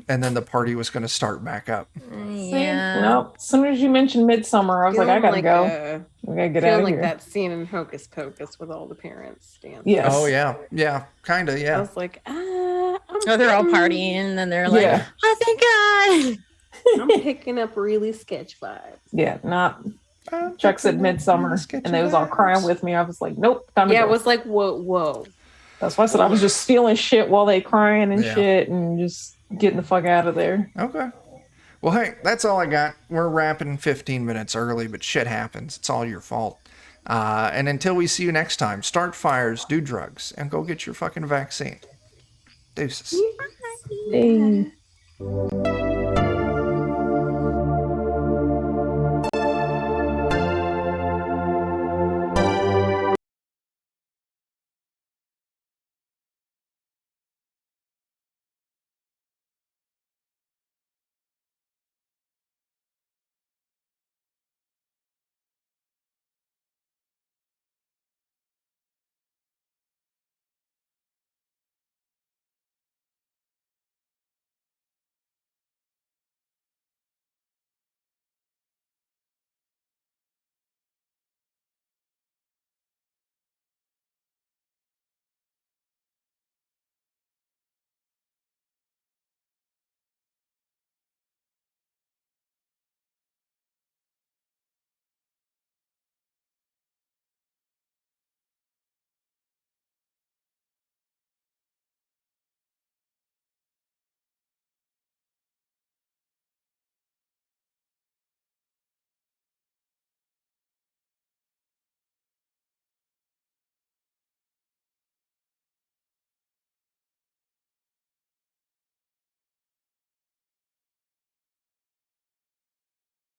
and then the party was going to start back up. Yeah. Nope. As soon as you mentioned Midsummer, I was like, I gotta go. I gotta get out Feeling of like here. that scene in Hocus Pocus with all the parents dancing. Yes. Oh, yeah, kind of, I yeah. was like, Oh, they're all partying, and then they're like, Yeah. "Oh, thank God!" I'm picking up really sketch vibes. Yeah, not. Chuck said Midsummer, and they was all crying with me. I was like, nope. Time to Yeah, go. it was like, whoa. That's why I said I was just stealing shit while they crying and Yeah. shit, and just getting the fuck out of there. Okay. Well, hey, that's all I got. We're wrapping 15 minutes early, but shit happens. It's all your fault. And until we see you next time, start fires, do drugs, and go get your fucking vaccine. Deuces. Hey.